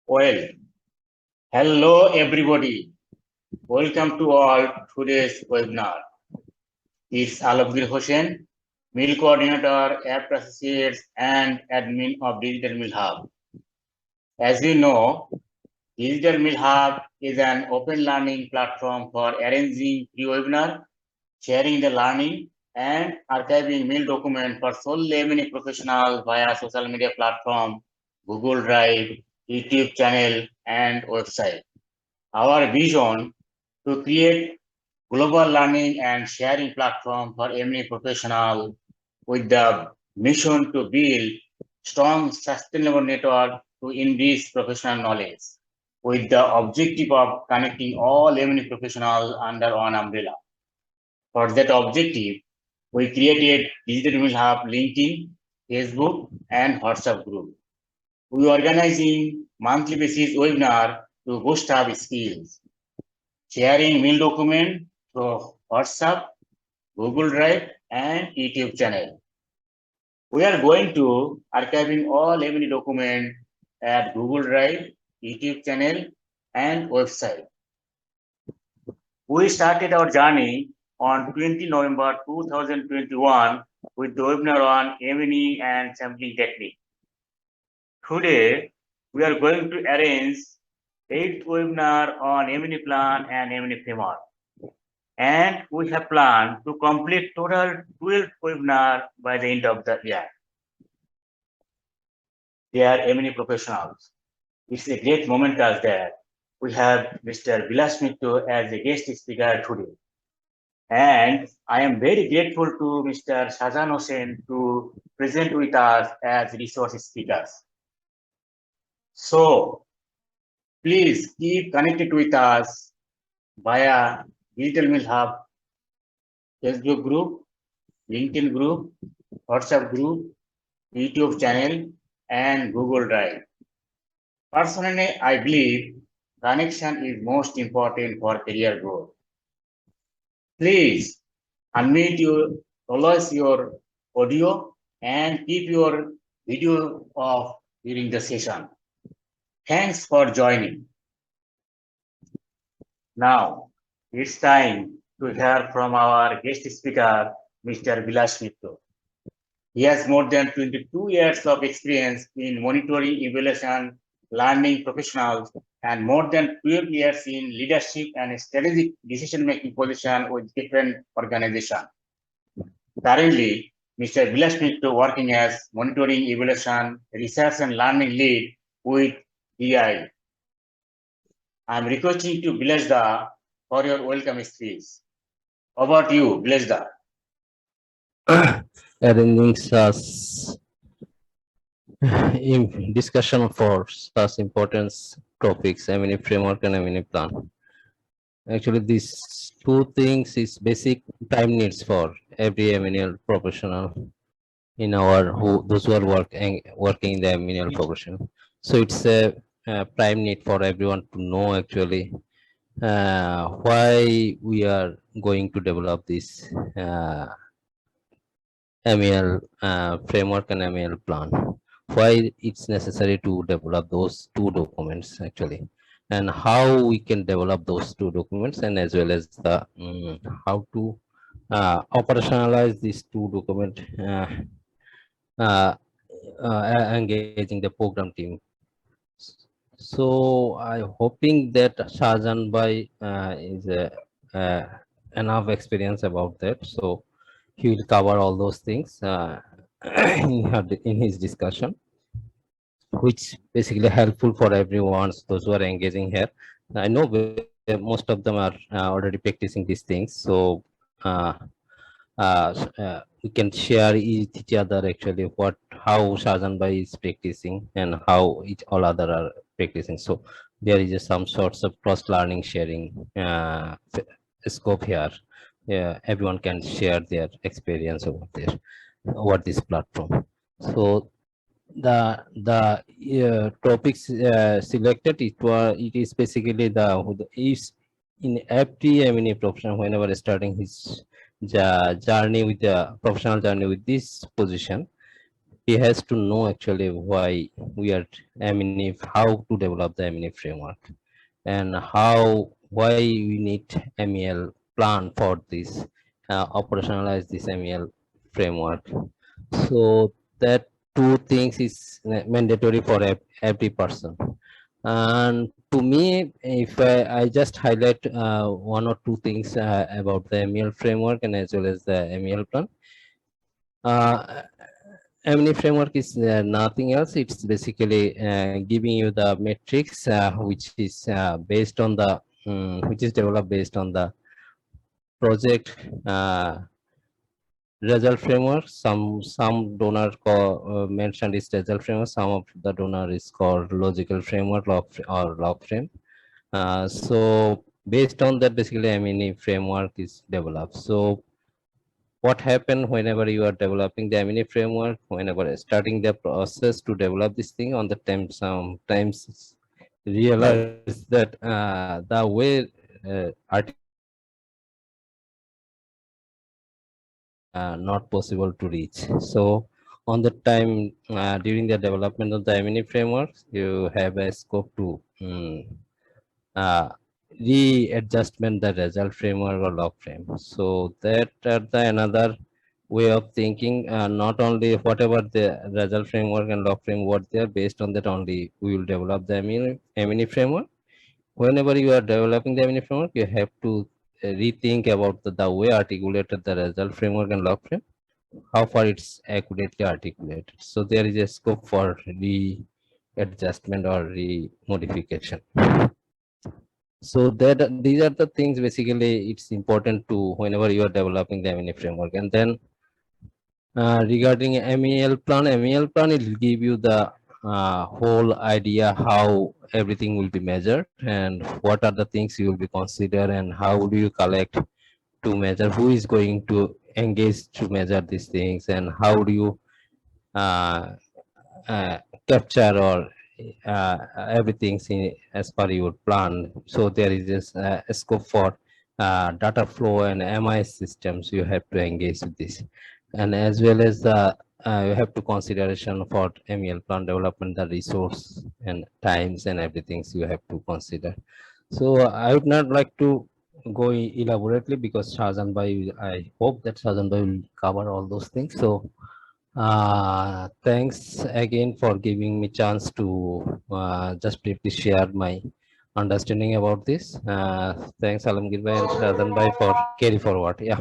Well, hello everybody. Welcome to all today's webinar. It's Alabgir Hossain, MEL Coordinator, App Associates, and Admin of Digital MEL Hub. As you know, Digital MEL Hub is an open learning platform for arranging pre-webinar, sharing the learning, and archiving MEL documents for solely many professionals via social media platform, Google Drive, YouTube channel, and website. Our vision to create global learning and sharing platform for any professional with the mission to build strong sustainable network to enrich professional knowledge with the objective of connecting all MNE professionals under one umbrella. For that objective, we created Digital Mill Hub LinkedIn, Facebook, and WhatsApp group. We are organizing monthly basis webinar to boost up skills, sharing MEL document through WhatsApp, Google Drive, and YouTube channel. We are going to archiving all MNE document at Google Drive, YouTube channel, and website. We started our journey on 20 November 2021 with the webinar on MNE and sampling technique. Today, we are going to arrange 8th webinar on MNE plan and MNE framework. And we have planned to complete total 12 webinar by the end of the year. They are MNE professionals. It's a great moment as that we have Mr. Vilas Mitto as a guest speaker today. And I am very grateful to Mr. Shazan Hossain to present with us as resource speakers. So please keep connected with us via Digital Mill Hub, Facebook group, LinkedIn group, WhatsApp group, YouTube channel, and Google Drive. Personally, I believe connection is most important for career growth. Please unmute your, always your audio and keep your video off during the session. Thanks for joining. Now, it's time to hear from our guest speaker, Mr. Vilas Mitto. He has more than 22 years of experience in monitoring, evaluation, learning professionals, and more than 12 years in leadership and strategic decision-making position with different organizations. Currently, Mr. Vilas Mitto working as monitoring, evaluation, research, and learning lead with DI. I'm requesting to Bilajda for your welcome speech. Over to you, Bilajda. Arranging such in discussion for such important topics, M&E framework and M&E plan. Actually, these two things is basic time needs for every M&E professional in our those who are working in the M&E profession. So it's a prime need for everyone to know actually why we are going to develop this MEL framework and MEL plan. Why it's necessary to develop those two documents actually, and how we can develop those two documents, and as well as the how to operationalize these two documents, engaging the program team. So I'm hoping that Shahjan Bhai is enough experience about that. So he will cover all those things in his discussion, which basically helpful for everyone, those who are engaging here. I know most of them are already practicing these things, so we can share each other actually how Shahjan Bhai is practicing and how all other are practicing. So there is some sorts of cross learning sharing scope here. Yeah, everyone can share their experience over there over this platform. So the topics selected, it is basically is in every M&E professional whenever starting his journey with the professional journey with this position, he has to know actually why we are MEL, how to develop the MEL framework, and why we need MEL plan for this, operationalize this MEL framework. So that two things is mandatory for every person. And to me, if I just highlight one or two things about the MEL framework and as well as the MEL plan. MEL framework is nothing else. It's basically giving you the metrics which is based on the which is developed based on the project result framework. Some donor mentioned is result framework. Some of the donor is called logical framework or log frame. So based on that, basically, MEL framework is developed. So what happened whenever you are developing the MEL framework, whenever starting the process to develop this thing on the time, sometimes realize that the way not possible to reach. So on the time during the development of the MEL framework, you have a scope to uh, readjustment the result framework or log frame. So that the another way of thinking, not only whatever the result framework and log frame what they are, based on that only we will develop the MEL framework. Whenever you are developing the MEL framework, you have to rethink about the way articulated the result framework and log frame, how far it's accurately articulated. So there is a scope for readjustment or remodification. So that these are the things basically it's important to whenever you are developing the MEL framework. And then regarding MEL plan it will give you the whole idea how everything will be measured and what are the things you will be consider and how do you collect to measure, who is going to engage to measure these things, and how do you uh, uh, capture or everything as per your plan. So there is this a scope for data flow and MIS systems you have to engage with this, and as well as the you have to consideration for MEL plan development, the resource and times and everything you have to consider. So I would not like to go elaborately because Shahjan Bhai, I hope that Shahjan Bhai will cover all those things. So thanks again for giving me chance to just briefly share my understanding about this. Thanks Alamgir Bhai and Shahjan Bhai for carry forward. Yeah,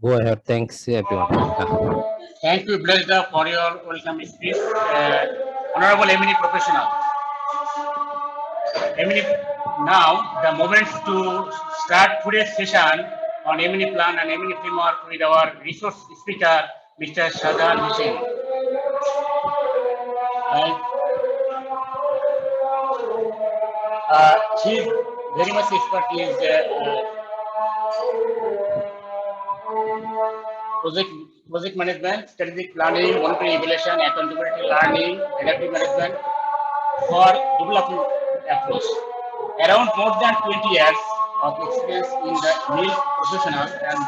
go ahead. Thanks everyone. Thank you, Blessed, for your welcome speech. Honorable MEL professional. MEL, now the moment to start today's session on MEL plan and MEL framework with our resource speaker, Mr. Shahjan Hussain. He is very much expert in project management, strategic planning, monitoring, evaluation, accountability, learning, adaptive management for development approach. Around more than 20 years of experience in the MEL professional and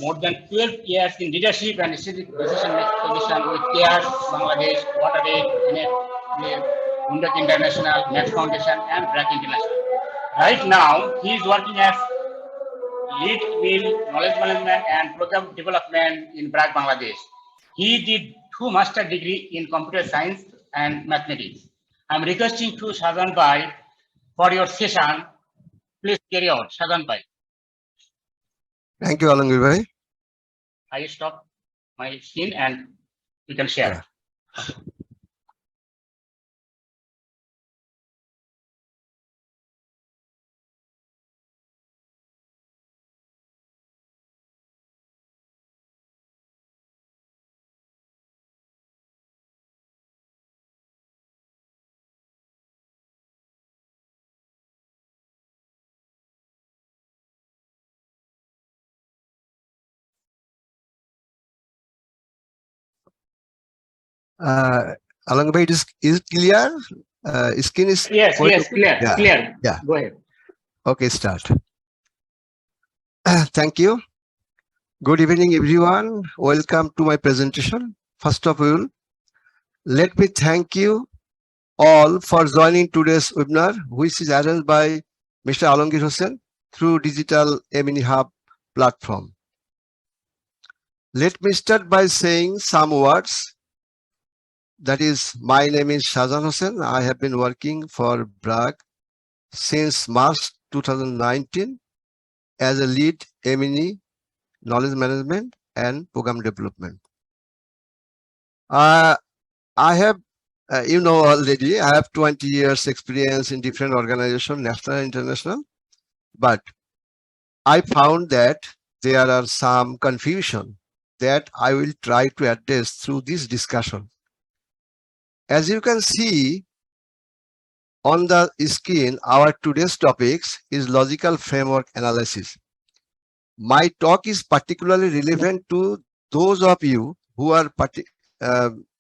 more than 12 years in leadership and strategic decision-making position with CARE, Bangladesh, WaterAid, Munduk International, Max Foundation, and BRAC International. Right now, he is working as lead MEL knowledge management and program development in BRAC, Bangladesh. He did 2 master degree in computer science and mathematics. I'm requesting to Shahjan Bhai for your session. Please carry on, Shahjan Bhai. Thank you, Alamgir Bhai. I stop my screen and you can share. Alamgir Bhai, is it clear? Screen is yes, clear, yeah. Clear. Yeah. Go ahead. Okay, start. Thank you. Good evening, everyone. Welcome to my presentation. First of all, Let me thank you all for joining today's webinar, which is arranged by Mr. Alongir Hossain through Digital MEL Hub platform. Let me start by saying some words. That is, my name is Shahjan Hossain. I have been working for BRAG since March 2019 as a lead MEL knowledge management and program development. I have, you know already, I have 20 years experience in different organizations, national and international, but I found that there are some confusion that I will try to address through this discussion. As you can see on the screen, our today's topics is logical framework analysis. My talk is particularly relevant to those of you who are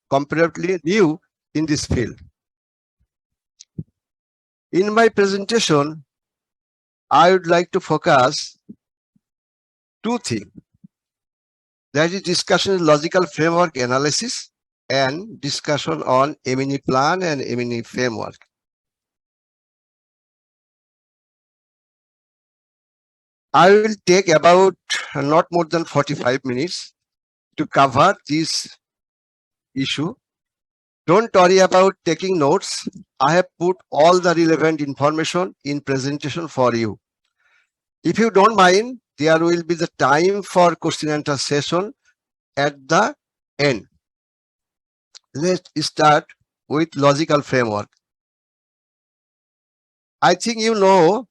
comparatively new in this field. In my presentation, I would like to focus two things. That is discussion on logical framework analysis and discussion on MEL plan and MEL framework. I will take about not more than 45 minutes to cover this issue. Don't worry about taking notes. I have put all the relevant information in presentation for you. If you don't mind, there will be the time for question and answer session at the end. Let's start with logical framework. I think you know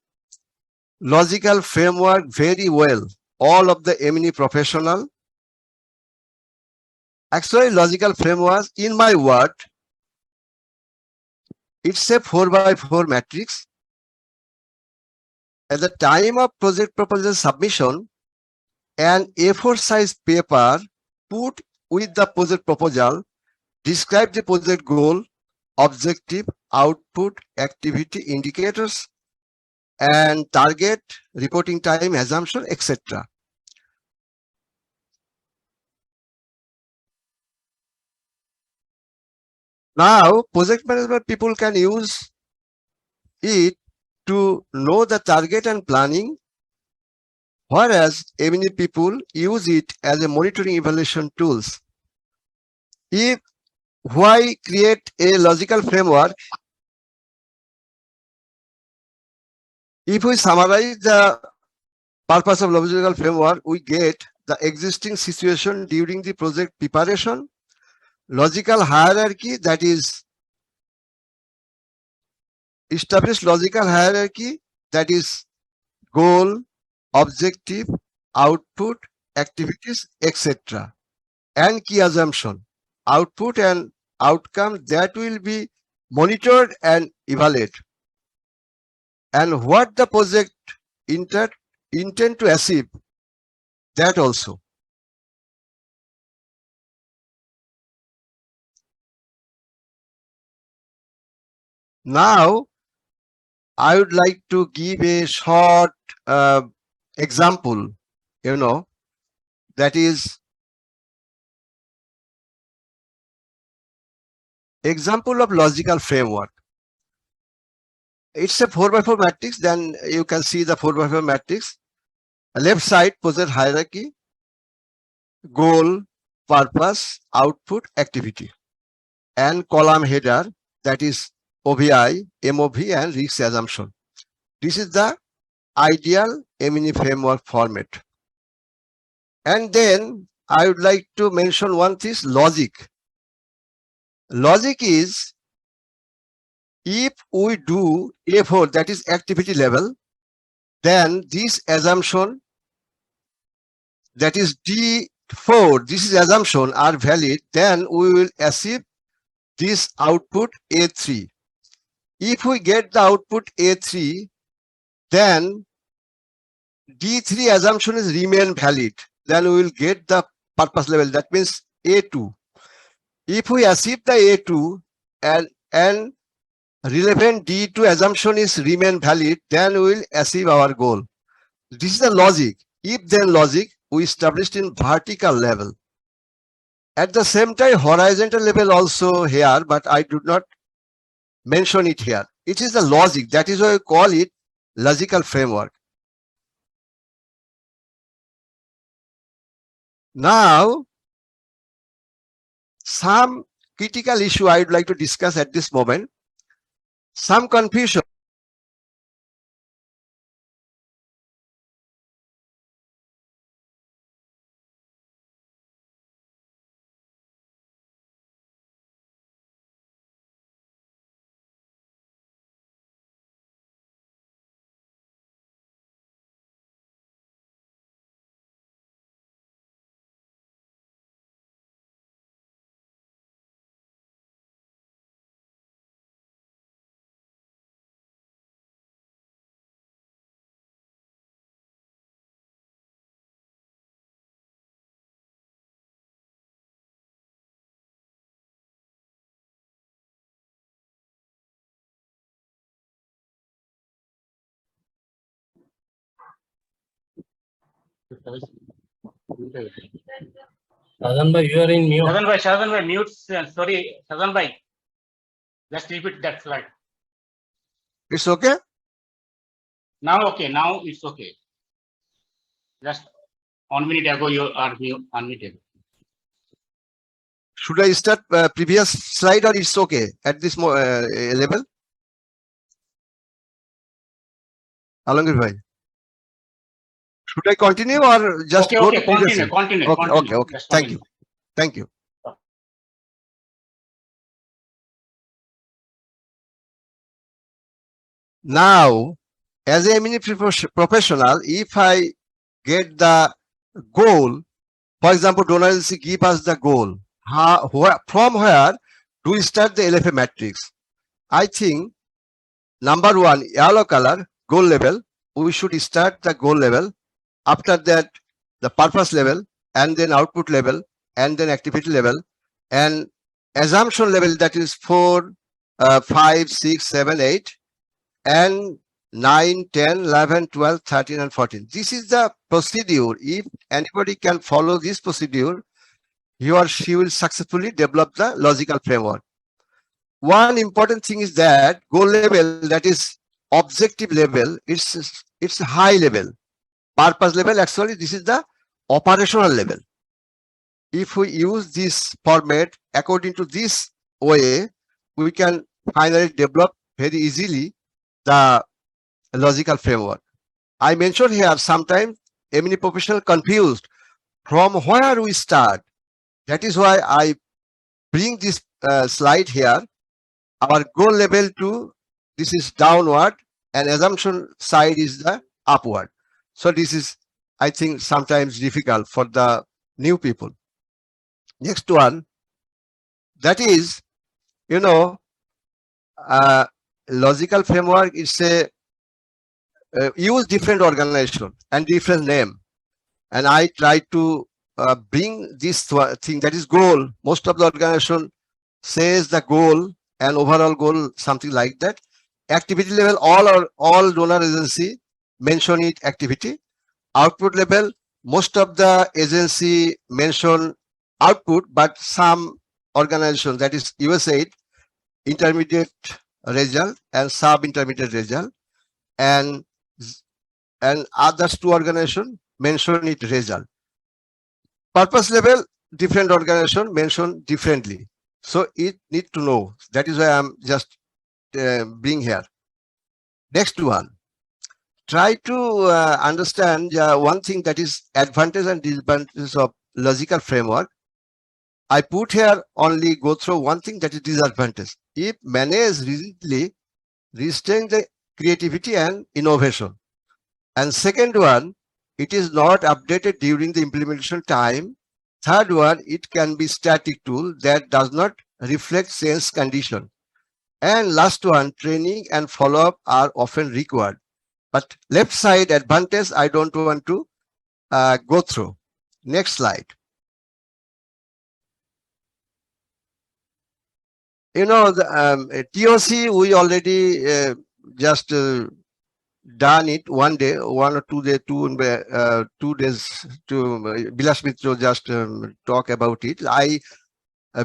logical framework very well, all of the MEL professional. Actually, logical framework, in my word, it's a 4x4 matrix. At the time of project proposal submission, an A4 size paper put with the project proposal describe the project goal, objective, output, activity indicators, and target, reporting time, assumption, etc. Now, project management people can use it to know the target and planning, whereas MEL people use it as a monitoring evaluation tools. Why create a logical framework? If we summarize the purpose of logical framework, we get the existing situation during the project preparation, logical hierarchy, that is established logical hierarchy, that is goal, objective, output, activities, etc. And key assumption, output and outcome that will be monitored and evaluated. And what the project intend to achieve, that also. Now, I would like to give a short example, that is example of logical framework. It's a 4x4 matrix. Then you can see the 4x4 matrix. Left side, project hierarchy, goal, purpose, output, activity, and column header, that is OVI, MOV, and risk assumption. This is the ideal MEL framework format. And then I would like to mention one thing, logic. Logic is, if we do A4, that is activity level, then this assumption, that is D4, this is assumption, are valid, then we will achieve this output A3. If we get the output A3, then D3 assumption is remain valid, then we will get the purpose level, that means A2. If we achieve the A2 and relevant D2 assumption is remain valid, then we will achieve our goal. This is the logic. If then logic we established in vertical level. At the same time, horizontal level also here, but I do not mention it here. It is the logic. That is why we call it logical framework. Now, some critical issue I would like to discuss at this moment. Some confusion. Shazan bhai, you are in mute. Shazan bhai, mute. Sorry, Shazan bhai. Just repeat that slide. It's okay? Now okay, now it's okay. Just 1 minute ago you are unmuted. Should I start previous slide or it's okay at this level? Alongir bhai. Should I continue or just Okay, go okay, to previous continue, slide? continue, Okay, continue. okay. Just Thank continue. you. Thank you. Now, as a mini professional, if I get the goal, for example, donor agency give us the goal. From where do we start the LFA matrix? I think number one, yellow color, goal level. We should start the goal level. After that, the purpose level, and then output level, and then activity level, and assumption level, that is 4, 5, 6, 7, 8, and 9, 10, 11, 12, 13, and 14. This is the procedure. If anybody can follow this procedure, he or she will successfully develop the logical framework. One important thing is that goal level, that is objective level, it's high level. Purpose level, actually this is the operational level. If we use this format according to this way, we can finally develop very easily the logical framework. I mentioned here sometimes many professional confused from where we start. That is why I bring this slide here. Our goal level 2, this is downward, and assumption side is the upward. So this is, I think, sometimes difficult for the new people. Next one, that is, logical framework is a use different organization and different name, and I try to bring this thing, that is goal. Most of the organization says the goal and overall goal, something like that. Activity level, all donor agency mention it activity. Output level, most of the agency mention output, but some organization, that is USAID, intermediate result and sub-intermediate result, and others 2 organization mention it result. Purpose level, different organization mention differently. So it need to know. That is why I'm just being here. Next one. Try to understand one thing, that is advantage and disadvantages of logical framework. I put here only go through one thing, that is disadvantage. If managed rigidly, restrain the creativity and innovation. And second one, it is not updated during the implementation time. Third one, it can be static tool that does not reflect change condition. And last one, training and follow-up are often required. But left side advantage, I don't want to go through. Next slide. The TOC, we already just done it one day, 1 or 2 days, 2 days to Bilas Mitra just talk about it.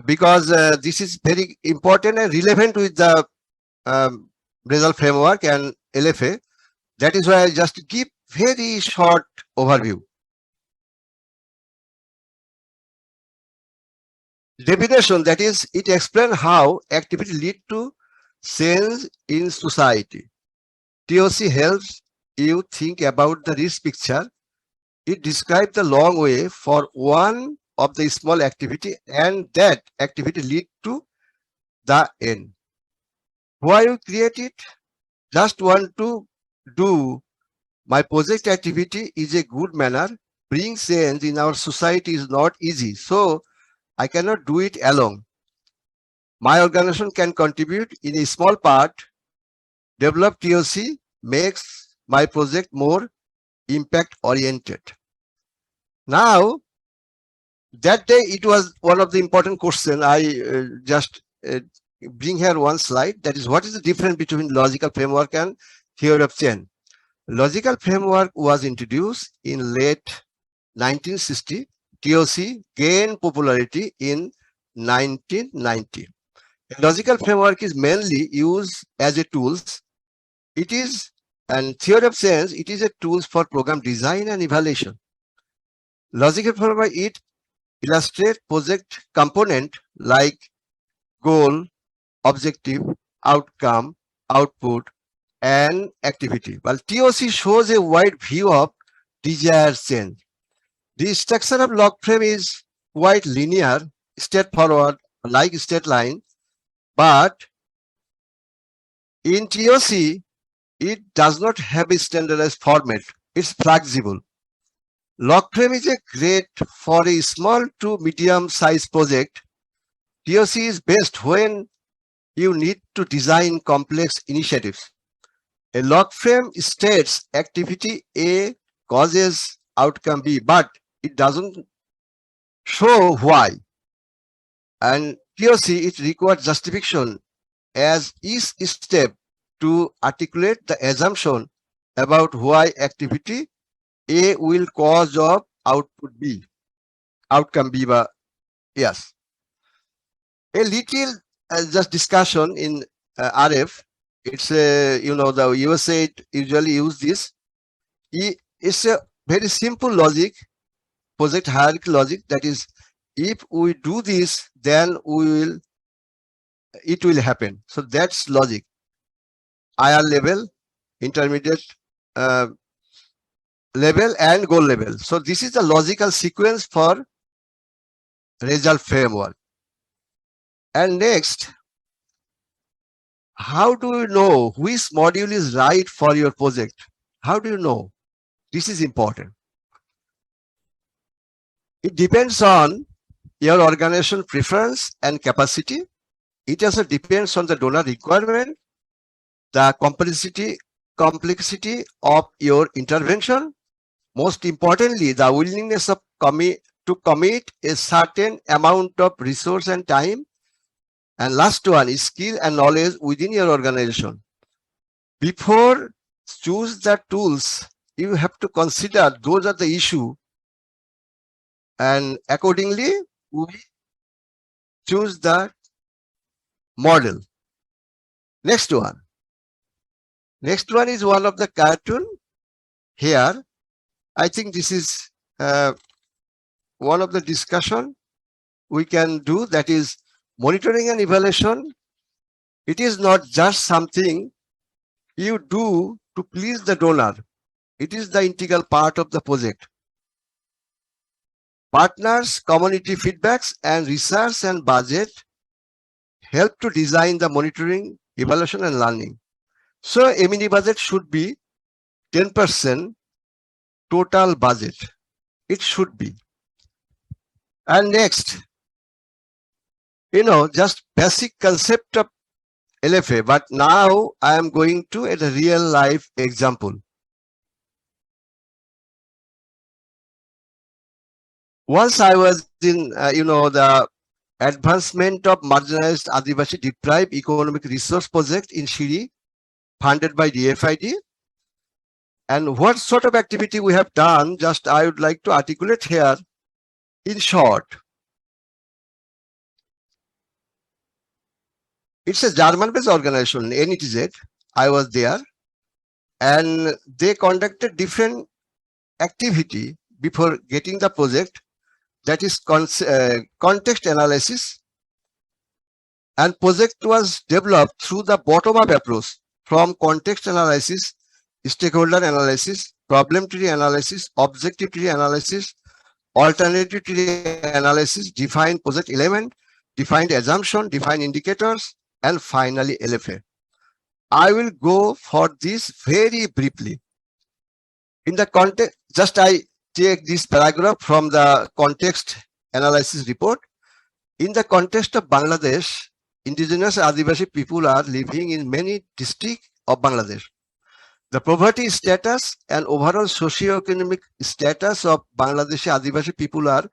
Because this is very important and relevant with the result framework and LFA. That is why I just give very short overview. Definition, that is, it explains how activity lead to change in society. TOC helps you think about the risk picture. It describes the long way for one of the small activity and that activity lead to the end. Why you create it? Just want to do my project activity is a good manner. Bring change in our society is not easy. So I cannot do it alone. My organization can contribute in a small part. Develop TOC makes my project more impact oriented. Now, that day it was one of the important questions. I just bring here one slide. That is, what is the difference between logical framework and theory of change? Logical framework was introduced in late 1960. TOC gained popularity in 1990. Logical framework is mainly used as a tools. It is, and theory of change, it is a tools for program design and evaluation. Logical framework, it illustrates project component like goal, objective, outcome, output, and activity. While TOC shows a wide view of desired change. The structure of log frame is quite linear, straightforward, like straight line, but in TOC, it does not have a standardized format. It's flexible. Log frame is a great for a small to medium size project. TOC is best when you need to design complex initiatives. A log frame states activity A causes outcome B, but it doesn't show why. And TOC, it requires justification as each step to articulate the assumption about why activity A will cause of output B, outcome B. Yes. A little just discussion in RF. It's a, the USA usually use this. It's a very simple logic, project hierarchy logic. That is, if we do this, then it will happen. So that's logic. IR level, intermediate level, and goal level. So this is the logical sequence for result framework. And next, how do you know which module is right for your project? How do you know? This is important. It depends on your organization preference and capacity. It also depends on the donor requirement, the complexity of your intervention. Most importantly, the willingness of to commit a certain amount of resource and time. And last one is skill and knowledge within your organization. Before choose the tools, you have to consider those are the issue, and accordingly we choose the model. Next one is one of the cartoon here. I think this is one of the discussion we can do, that is monitoring and evaluation. It is not just something you do to please the donor. It is the integral part of the project. Partners, community feedbacks, and research and budget help to design the monitoring, evaluation, and learning. So M&E budget should be 10% total budget. It should be. And next, just basic concept of LFA, but now I am going to a real life example. Once I was in, the advancement of marginalized Adivasi deprived economic resource project in Shiri, funded by DFID. And what sort of activity we have done, just I would like to articulate here in short. It's a German-based organization, NETZ. I was there, and they conducted different activity before getting the project, that is context analysis. And project was developed through the bottom-up approach from context analysis, stakeholder analysis, problem tree analysis, objective tree analysis, alternative tree analysis, define project element, defined assumption, define indicators, and finally LFA. I will go for this very briefly. In the context, just I take this paragraph from the context analysis report. In the context of Bangladesh, indigenous Adivasi people are living in many districts of Bangladesh. The poverty status and overall socio-economic status of Bangladeshi Adivasi people are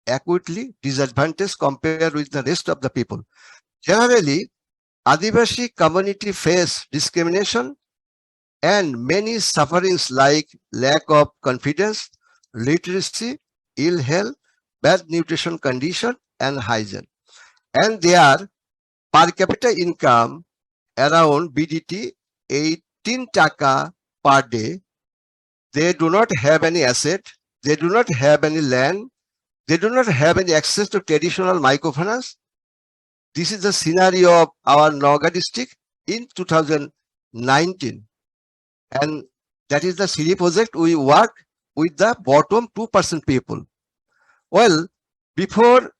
acutely disadvantaged compared with the rest of the people. Generally, Adivasi community face discrimination and many sufferings like lack of confidence, literacy, ill health, bad nutrition condition, and hygiene. And their per capita income around BDT 18 taka per day. They do not have any asset, they do not have any land, they do not have any access to traditional microfinance. This is the scenario of our Naga district in 2019. And that is the CD project. We work with the bottom 2% people. Well, before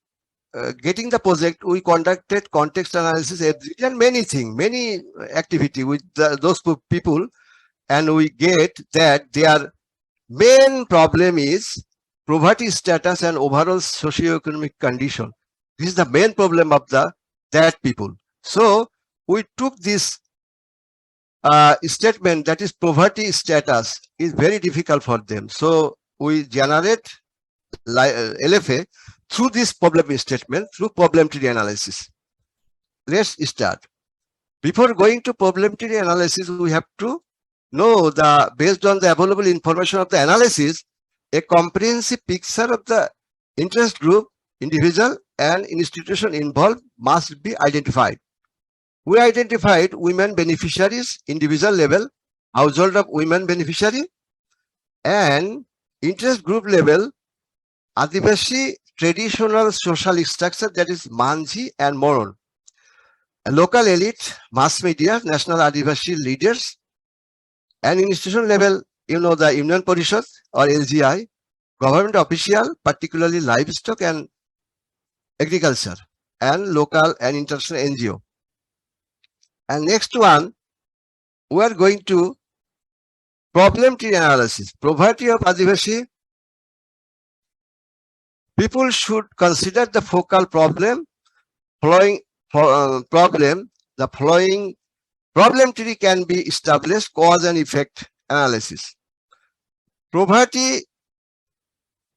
getting the project, we conducted context analysis and many things, many activity with those people, and we get that their main problem is poverty status and overall socio-economic condition. This is the main problem of that people. So we took this statement, that is poverty status is very difficult for them. So we generate LFA through this problem statement, through problem tree analysis. Let's start. Before going to problem tree analysis, we have to know based on the available information of the analysis, a comprehensive picture of the interest group, individual and institution involved must be identified. We identified women beneficiaries, individual level, household of women beneficiary, and interest group level, Adivasi traditional social structure, that is Manji and Moron. A local elite, mass media, national Adivasi leaders, and institution level, you know, the Union Parishad or LGI, government official, particularly livestock and agriculture, and local and international NGO. And next one, we are going to problem tree analysis. Poverty of Adivasi people should consider the focal problem. The following problem tree can be established: cause and effect analysis. Poverty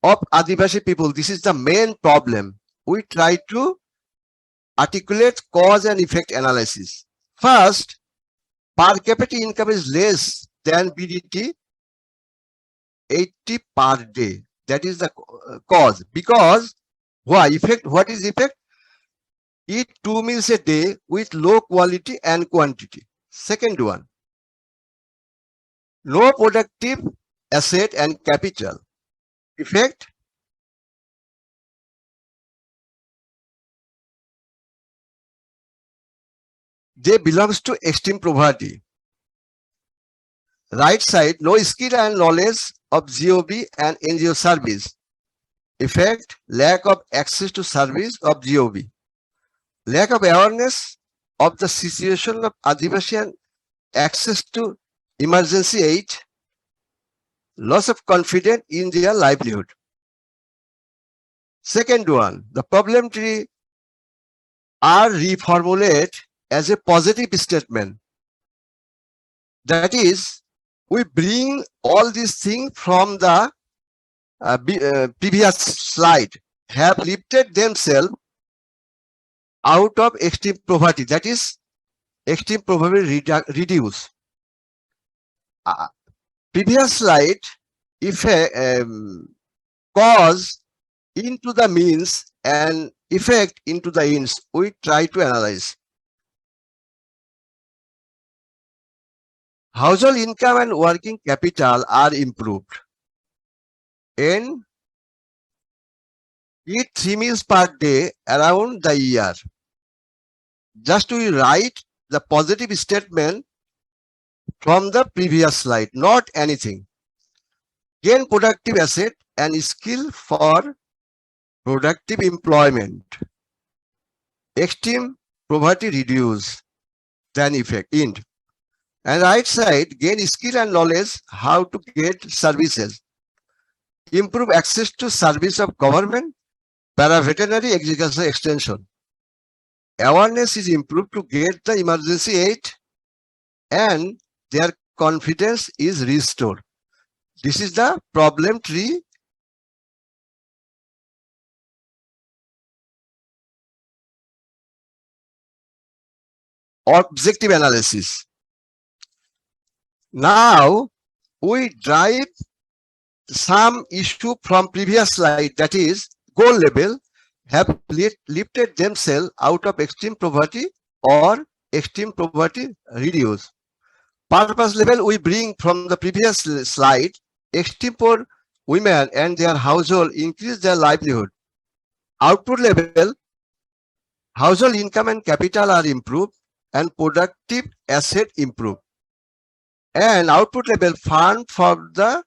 of Adivasi people, this is the main problem. We try to articulate cause and effect analysis. First, per capita income is less than BDT 80 per day. That is the cause. Because why? Effect, what is effect? Eat 2 meals a day with low quality and quantity. Second one, no productive asset and capital. Effect, they belongs to extreme poverty. Right side, no skill and knowledge of GOB and NGO service. Effect, lack of access to service of GOB. Lack of awareness of the situation of Adivasi and access to emergency aid. Loss of confidence in their livelihood. Second one, the problem tree are reformulated as a positive statement. That is, we bring all these things from the previous slide, have lifted themselves out of extreme poverty. That is, extreme poverty reduce. previous slide, if a cause into the means and effect into the ends, we try to analyze. Household income and working capital are improved. And eat 3 meals per day around the year. Just we write the positive statement from the previous slide, not anything. Gain productive asset and skill for productive employment. Extreme poverty reduce, then effect, end. And right side, gain skill and knowledge how to get services. Improve access to service of government, para-veterinary agriculture extension. Awareness is improved to get the emergency aid and their confidence is restored. This is the problem tree. Objective analysis. Now we drive some issue from previous slide, that is goal level have lifted themselves out of extreme poverty or extreme poverty reduce. Purpose level we bring from the previous slide, extreme poor women and their household increase their livelihood. Output level, household income and capital are improved and productive asset improved. And output level, fund for the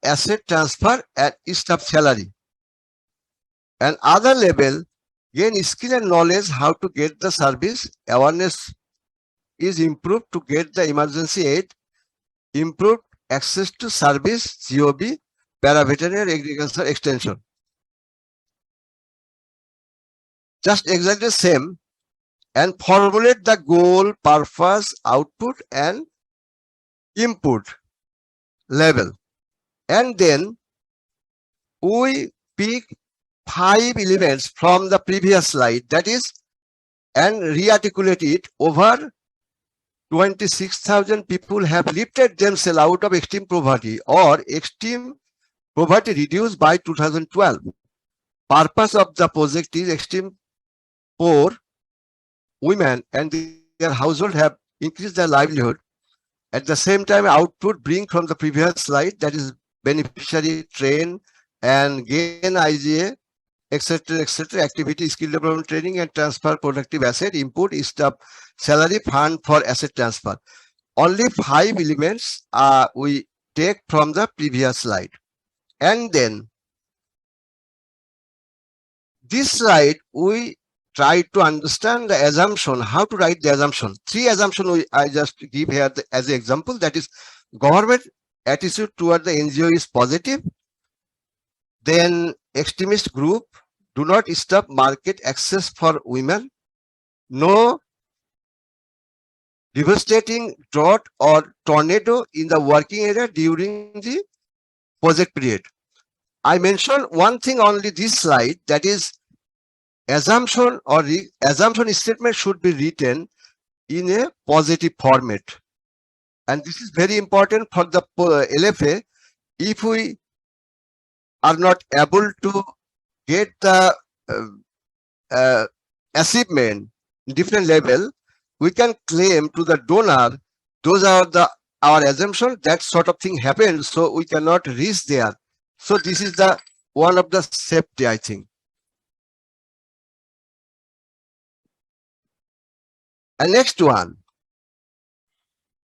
asset transfer and staff salary. And other level, gain skill and knowledge how to get the service. Awareness is improved to get the emergency aid. Improved access to service, GOB, para-veterinary agriculture extension. Just exactly the same, and formulate the goal, purpose, output and input level. And then we pick 5 elements from the previous slide, that is, and re-articulate it. Over 26,000 people have lifted themselves out of extreme poverty or extreme poverty reduced by 2012. Purpose of the project is extreme poor women and their household have increased their livelihood. At the same time, output bring from the previous slide, that is beneficiary train and gain IGA, etc., activity, skill development training and transfer productive asset, input, staff salary, fund for asset transfer. Only 5 elements we take from the previous slide. And then this slide we try to understand the assumption, how to write the assumption. 3 assumptions I just give here as an example, that is government attitude toward the NGO is positive. Then extremist group do not stop market access for women. No devastating drought or tornado in the working area during the project period. I mentioned one thing only this slide, that is assumption or assumption statement should be written in a positive format. And this is very important for the LFA. If we are not able to get the achievement different level, we can claim to the donor, those are our assumption, that sort of thing happened, so we cannot reach there. So this is the one of the safety, I think. And next one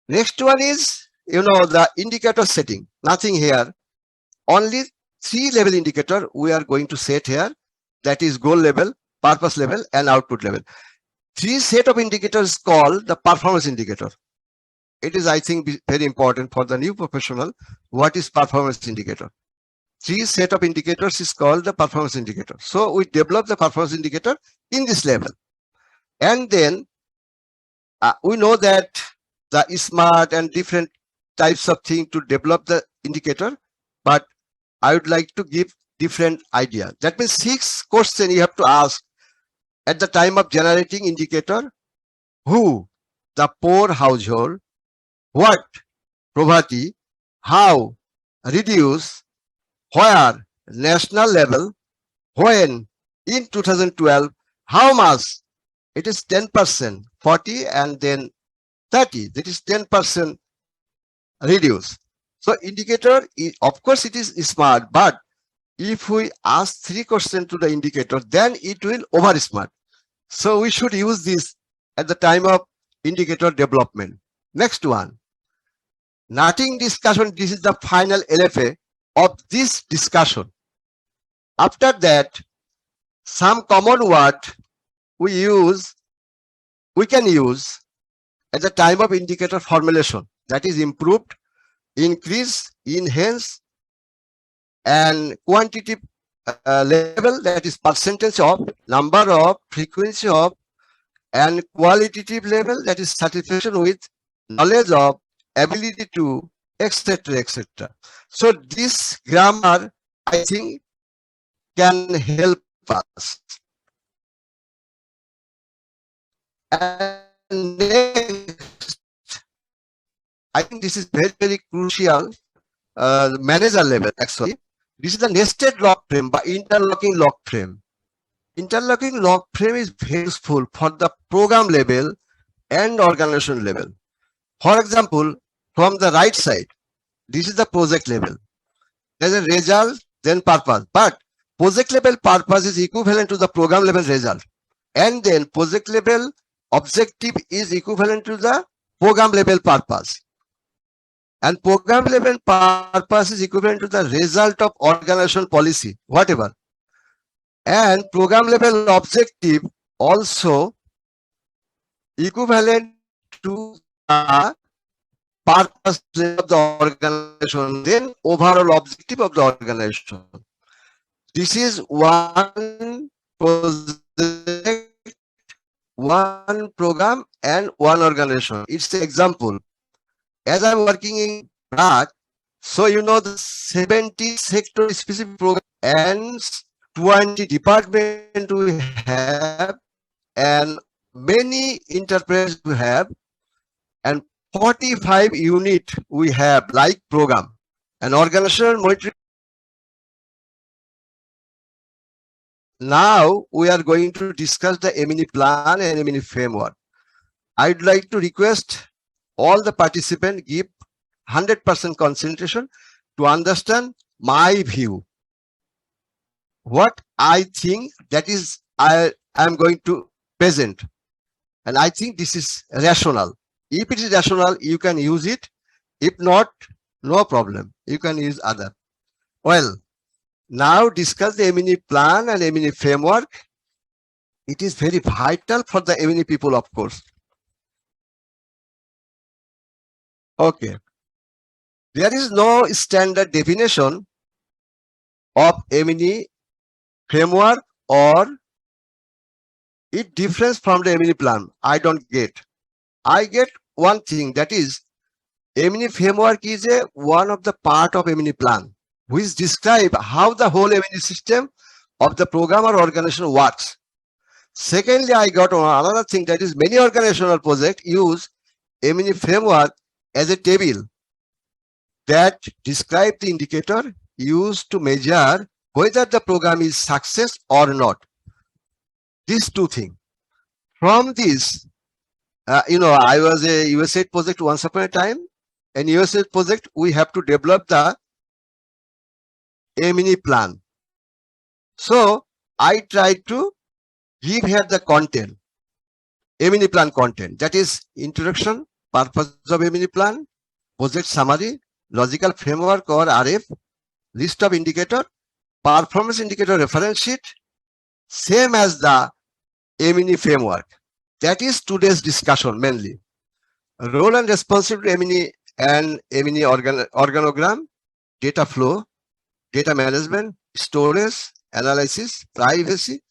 is, the indicator setting. Nothing here, only 3 level indicator we are going to set here, that is goal level, purpose level and output level. 3 set of indicators called the performance indicator. It is, I think, very important for the new professional. What is performance indicator? 3 set of indicators is called the performance indicator. So we develop the performance indicator in this level. And then we know that the smart and different types of thing to develop the indicator, but I would like to give different idea. That means 6 questions you have to ask at the time of generating indicator. Who? The poor household. What? poverty, how reduce, where national level, when in 2012, how much? It is 10%, 40 and then 30, that is 10% reduce. So indicator, of course it is smart, but if we ask 3 questions to the indicator, then it will over smart. So we should use this at the time of indicator development. Next one, nothing discussion. This is the final LFA of this discussion. After that, some common word we can use at the time of indicator formulation, that is improved, increase, enhance, and quantitative level, that is percentage of, number of, frequency of, and qualitative level, that is satisfaction with, knowledge of, ability to, etc., etc. So this grammar, I think, can help us. And next, I think this is very, very crucial. Manager level, actually. This is the nested lock frame by interlocking lock frame. Interlocking lock frame is very useful for the program level and organization level. For example, from the right side, this is the project level. There's a result, then purpose. But project level purpose is equivalent to the program level result. And then project level objective is equivalent to the program level purpose. And program level purpose is equivalent to the result of organization policy, whatever. And program level objective also equivalent to the purpose of the organization, then overall objective of the organization. This is one project, one program, and one organization. It's an example. As I'm working in BRAC, so you know the 70 sector specific program and 20 department we have, and many enterprise we have, and 45 unit we have like program and organizational monitoring. Now we are going to discuss the MEL plan and MEL framework. I'd like to request all the participants give 100% concentration to understand my view. What I think, that is I am going to present, and I think this is rational. If it is rational, you can use it. If not, no problem. You can use other. Well, now discuss the MEL plan and MEL framework. It is very vital for the MEL people, of course. Okay. There is no standard definition of MEL framework, or it differs from the MEL plan. I don't get. I get one thing, that is MEL framework is one of the part of MEL plan, which describe how the whole MEL system of the program or organization works. Secondly, I got another thing, that is many organizational projects use MEL framework as a table that describe the indicator used to measure whether the program is success or not. These two things. From this, I was a USAID project once upon a time. In USAID project, we have to develop the MEL plan. So I try to give here the content, MEL plan content, that is introduction, purpose of MEL plan, project summary, logical framework or RF, list of indicator, performance indicator reference sheet, same as the MEL framework. That is today's discussion mainly. Role and responsibility MEL and MEL organogram, data flow, data management, storage, analysis, privacy,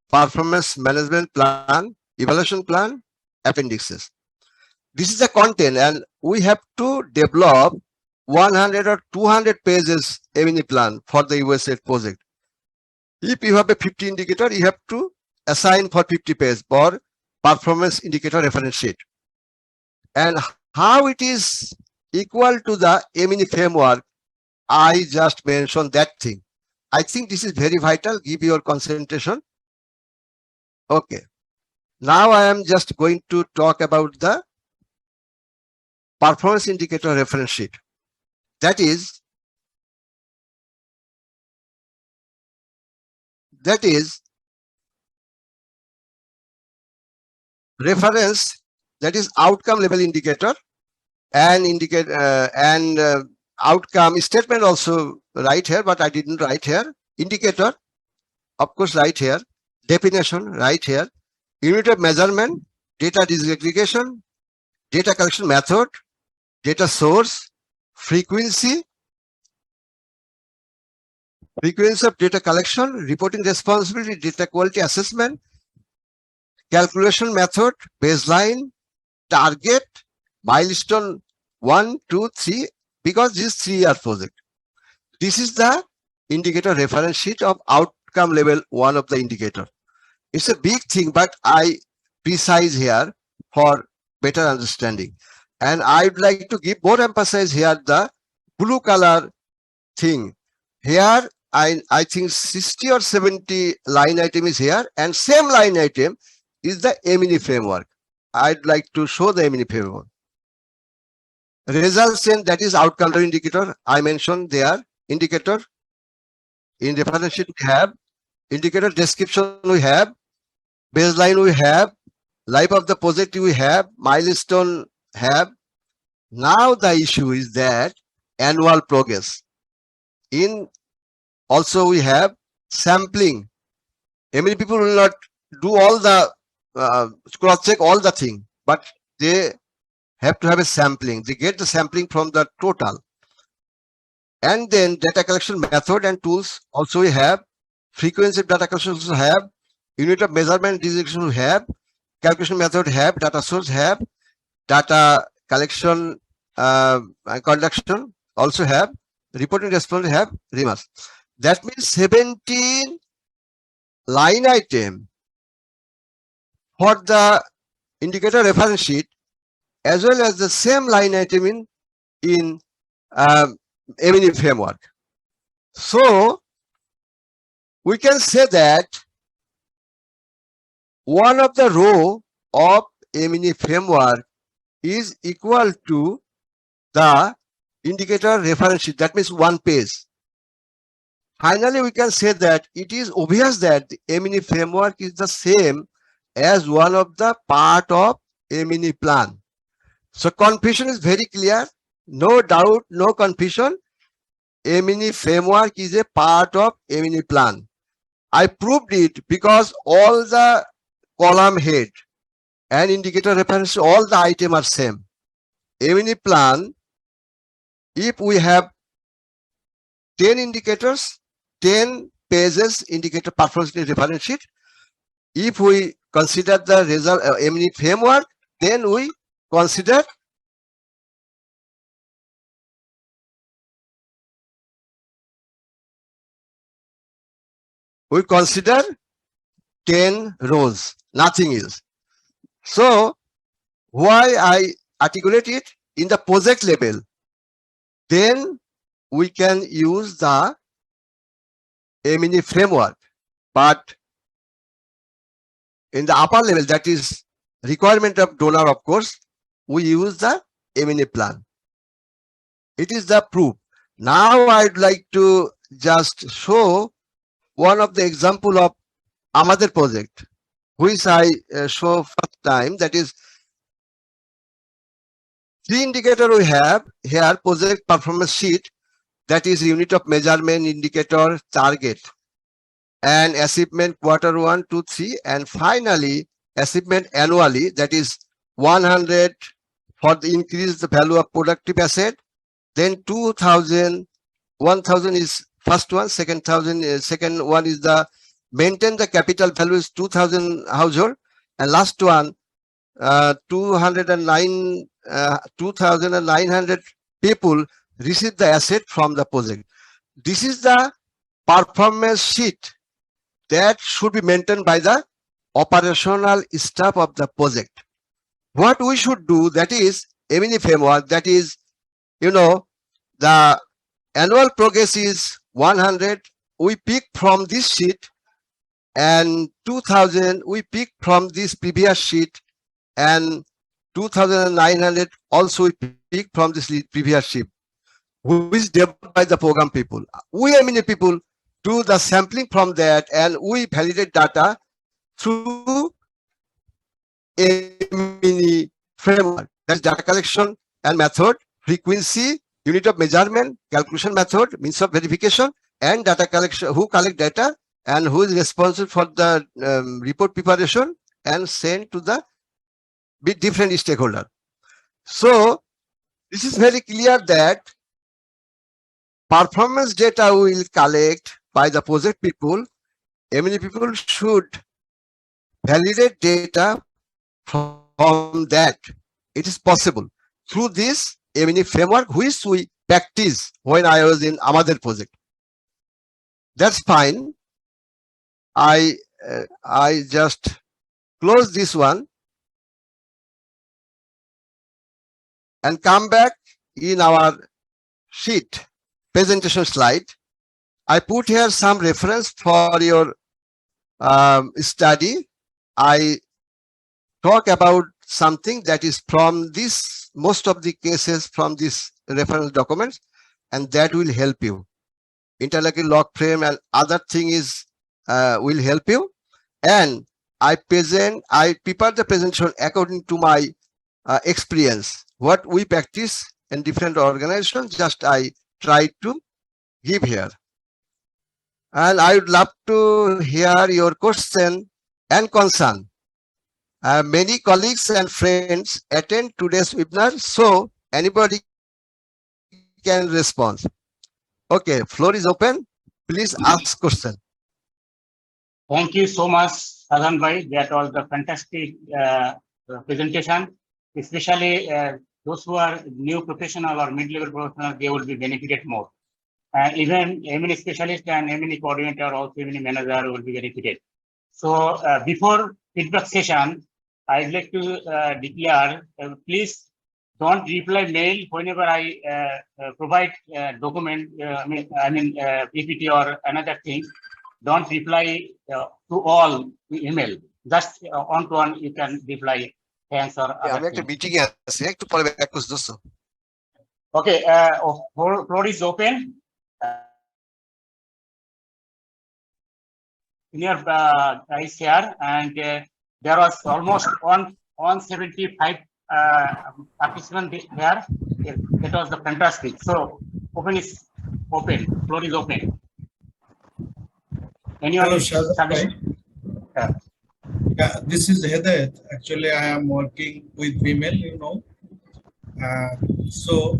performance management plan, evaluation plan, appendixes. This is the content, and we have to develop 100 or 200 pages MEL plan for the USAID project. If you have a 50 indicator, you have to assign for 50 pages for performance indicator reference sheet. And how it is equal to the MEL framework. I just mentioned that thing. I think this is very vital. Give your concentration. Okay. Now I am just going to talk about the performance indicator reference sheet. That is reference, that is outcome level indicator, and outcome statement also right here, but I didn't write here. Indicator, of course, right here. Definition right here. Unit of measurement, data disaggregation, data collection method, data source, frequency of data collection, reporting responsibility, data quality assessment, calculation method, baseline, target, milestone 1, 2, 3, because these three are project. This is the indicator reference sheet of outcome level 1 of the indicator. It's a big thing, but I precise here for better understanding. And I'd like to give more emphasis here the blue color thing. Here, I think 60 or 70 line item is here, and same line item is the MEL framework. I'd like to show the MEL framework. Results and that is outcome indicator. I mentioned there. Indicator in reference sheet we have, indicator description we have, baseline we have, life of the project we have, milestone have. Now the issue is that annual progress. In also we have sampling. Many people will not do all the cross check all the thing, but they have to have a sampling. They get the sampling from the total. And then data collection method and tools also we have, frequency of data collection also have, unit of measurement disaggregation we have, calculation method have, data source have, data collection and conduction also have, reporting response have, remarks. That means 17 line item for the indicator reference sheet, as well as the same line item in MEL framework. So we can say that one of the row of MEL framework is equal to the indicator reference sheet. That means one page. Finally, we can say that it is obvious that the MEL framework is the same as one of the part of MEL plan. So confusion is very clear. No doubt, no confusion. MEL framework is a part of MEL plan. I proved it because all the column head and indicator reference, all the item are same. MEL plan, if we have 10 indicators, 10 pages indicator performance reference sheet. If we consider the result MEL framework, then we consider we consider 10 rows, nothing else. So why I articulate it in the project level, then we can use the MEL framework, but in the upper level, that is requirement of donor, of course, we use the MEL plan. It is the proof. Now I'd like to just show one of the example of another project, which I show first time. That is 3 indicator we have here, project performance sheet, that is unit of measurement, indicator, target, and achievement quarter 1, 2, 3, and finally achievement annually, that is 100 for the increase the value of productive asset, then 2000, 1000 is first one, second one is the maintain the capital value is 2000 household, and last one 2900 people receive the asset from the project. This is the performance sheet that should be maintained by the operational staff of the project. What we should do, that is MEL framework, that is you know, the annual progress is 100. We pick from this sheet, and 2000 we pick from this previous sheet, and 2900 also we pick from this previous sheet, which is developed by the program people. We MEL people do the sampling from that, and we validate data through MEL framework. That's data collection and method, frequency, unit of measurement, calculation method, means of verification, and data collection, who collect data and who is responsible for the report preparation and sent to the different stakeholder. So this is very clear that performance data will collect by the project people. MEL people should validate data from that. It is possible through this MEL framework, which we practice when I was in Amader project. That's fine. I just close this one and come back in our sheet presentation slide. I put here some reference for your study. I talk about something that is from this, most of the cases from this reference documents, and that will help you. Interlocking log frame and other thing is will help you. And I prepare the presentation according to my experience. What we practice in different organizations, just I try to give here. And I would love to hear your question and concern. Many colleagues and friends attend today's webinar, so anybody can respond. Okay, floor is open. Please ask question. Thank you so much, Sadhan Bhai. That was the fantastic presentation. Especially those who are new professional or mid-level professional, they will be benefited more. Even MEL specialist and MEL coordinator, also MEL manager will be benefited. So before feedback session, I'd like to declare, please don't reply mail whenever I provide document, PPT or another thing. Don't reply to all email. Just one-to-one you can reply thanks or other thing. Meeting is Okay, floor is open. Senior guys here, and there was almost 175 participants here. That was the fantastic. So open is open. Floor is open. Anyone? Yeah, this is Hedayat. Actually, I am working with MEL, you know. So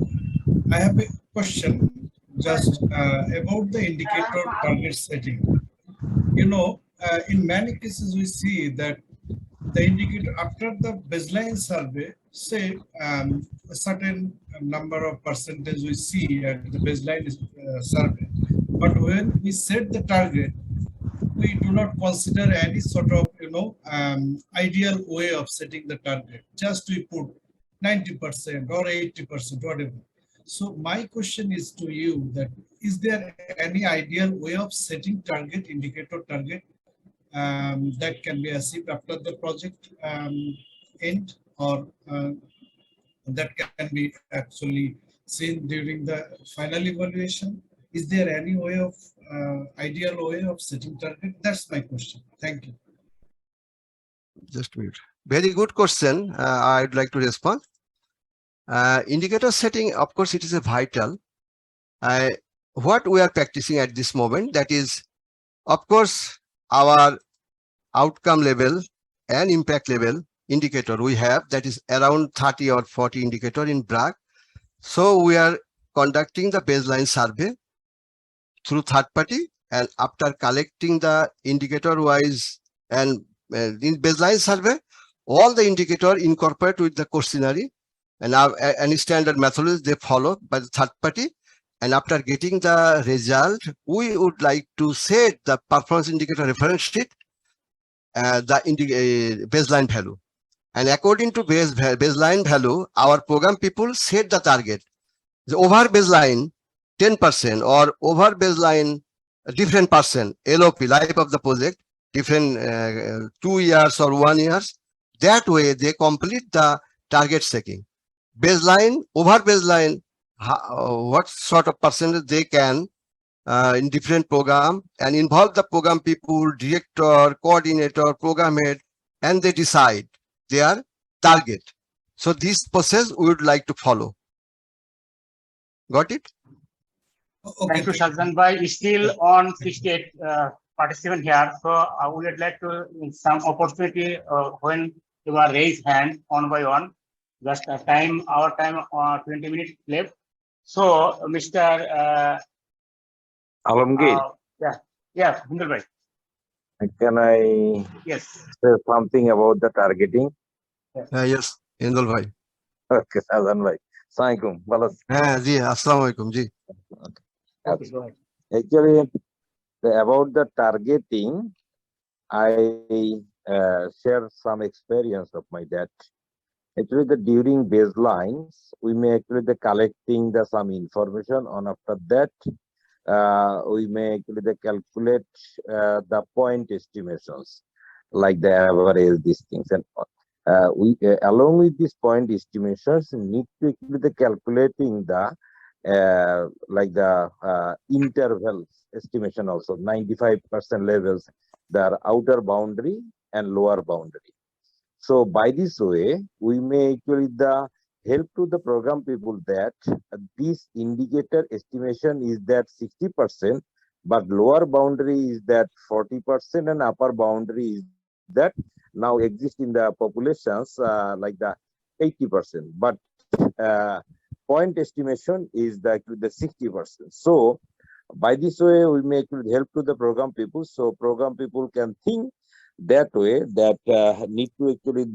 I have a question just about the indicator target setting. You know, in many cases we see that the indicator after the baseline survey, say a certain number of percentage we see at the baseline survey, but when we set the target, we do not consider any sort of, you know, ideal way of setting the target. Just we put 90% or 80%, whatever. So my question is to you that is there any ideal way of setting target, indicator target, that can be achieved after the project end, or that can be actually seen during the final evaluation? Is there any way of ideal way of setting target? That's my question. Thank you. Just wait. Very good question. I'd like to respond. Indicator setting, of course, it is a vital. What we are practicing at this moment, that is, of course, our outcome level and impact level indicator we have, that is around 30 or 40 indicator in BRAC. So we are conducting the baseline survey through third party, and after collecting the indicator wise and in baseline survey, all the indicator incorporate with the questionnaire and any standard methodology they follow by the third party. And after getting the result, we would like to set the performance indicator reference sheet, the baseline value. And according to baseline value, our program people set the target. the over baseline 10% or over baseline different percent LOP, life of the project, different 2 years or 1 years. That way they complete the target setting. Baseline, over baseline, what sort of percentage they can in different program and involve the program people, director, coordinator, program head, and they decide their target. So this process we would like to follow. Got it? Okay. Thank you, Shazan Bhai. Still on 68 participant here. So I would like to some opportunity when you are raise hand one by one. Just our time 20 minutes left. So Mr. Alamgir, yeah, Hindal Bhai. can I Yes. say something about the targeting? Yes, Indul bhai. Okay, Shazan bhai. Assalamualaikum. Bhalas. Ji, assalamu alaikum ji. Okay, go ahead. Actually, about the targeting, I share some experience of my dad. Actually, during baselines, we may actually collecting some information. On after that, we may actually calculate the point estimations, like the average, these things, and we along with these point estimations need to actually calculating the like the intervals estimation also 95% levels, the outer boundary and lower boundary. So by this way, we may actually help to the program people that this indicator estimation is that 60%, but lower boundary is that 40% and upper boundary is that now exist in the populations like the 80%. But point estimation is the 60%. So by this way, we may help to the program people. So program people can think that way, that need to actually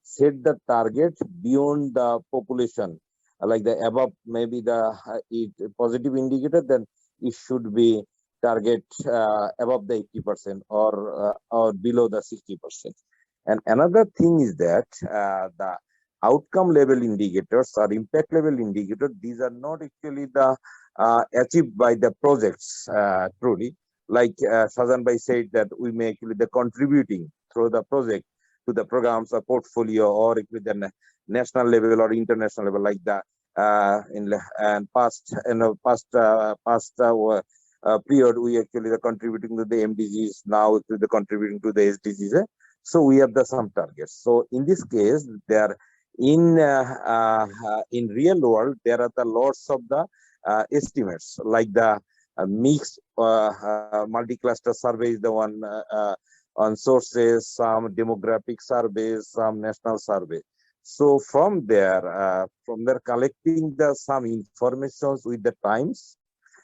set the target beyond the population, like the above maybe the positive indicator, then it should be target above the 80% or below the 60%. And another thing is that the outcome level indicators or impact level indicators, these are not actually the achieved by the projects truly. Like Shazan Bhai said, that we may actually contributing through the project to the programs or portfolio or with the national level or international level, like the past period we actually contributing to the MDGs, now to the contributing to the SDGs. So we have some targets. So in this case, there in real world there are the lots of the estimates, like the mixed multi-cluster survey is the one on sources, some demographic surveys, some national survey. So from there collecting some informations with the times,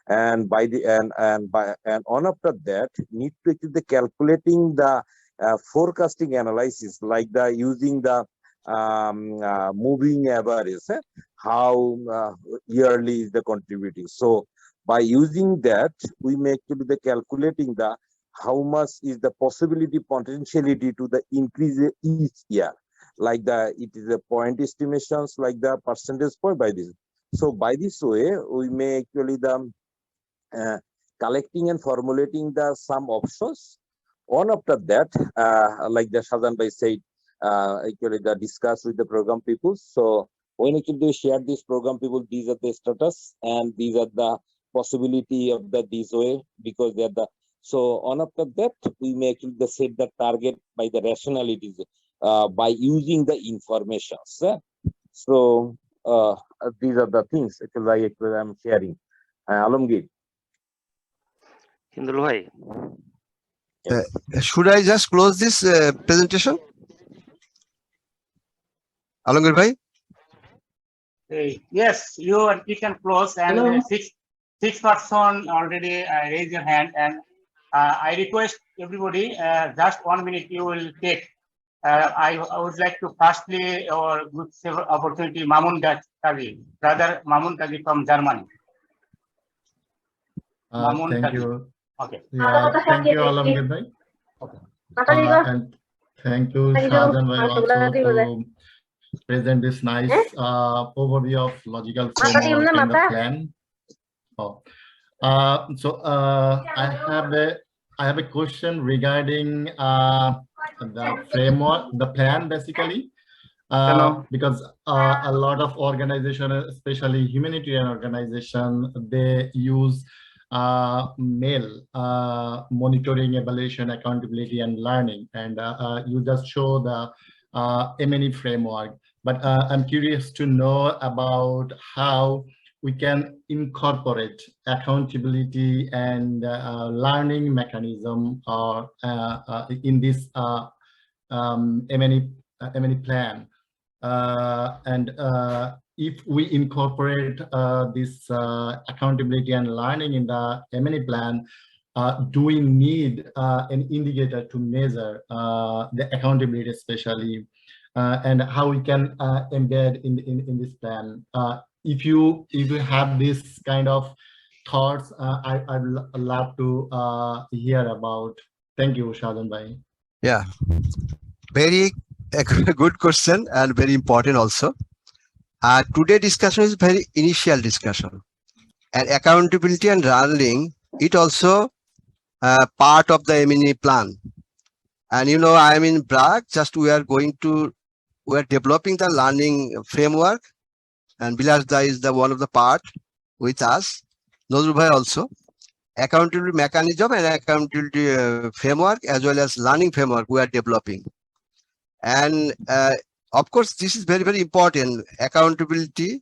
and by the and on after that need to the calculating the forecasting analysis, like the using the moving average, how yearly is the contributing. So by using that, we may actually the calculating the how much is the possibility potentiality to the increase each year, like the it is a point estimations, like the percentage point by this. So by this way, we may actually the collecting and formulating the some options. On after that, like the Shazan Bhai said, actually the discuss with the program people. So when actually they share this program people, these are the status and these are the possibility of the this way, because they are the. So on after that, we may actually set the target by the rationalities by using the informations. So these are the things actually I'm sharing. Alamgir. Hindul bhai. Should I just close this presentation? Alongir bhai? Yes, you can close, and six person already raise your hand, and I request everybody just 1 minute you will take. I would like to firstly or good opportunity Mamun Kazi, brother Mamun Kazi from Germany. Thank Kazi. you. Okay. Yeah, thank you, Alamgir bhai. Okay. And thank you, Shazan bhai, also to present this nice overview of logical framework and the plan. Oh. I have a question regarding the framework, the plan basically, because a lot of organizations, especially humanitarian organization, they use MEL, monitoring, evaluation, accountability, and learning. And you just show the M&E framework. But I'm curious to know about how we can incorporate accountability and learning mechanism in this M&E plan. If we incorporate this accountability and learning in the M&E plan, do we need an indicator to measure the accountability, especially, and how we can embed in this plan? If you have this kind of thoughts, I'd love to hear about. Thank you, Shahjan Bhai. Yeah, very good question and very important also. Today discussion is very initial discussion, and accountability and learning it also part of the M&E plan. And you know, I am in Prague. Just we are developing the learning framework, and Bilas Da is the one of the part with us. Nozrul Bhai also. Accountability mechanism and accountability framework as well as learning framework we are developing. And of course, this is very, very important. Accountability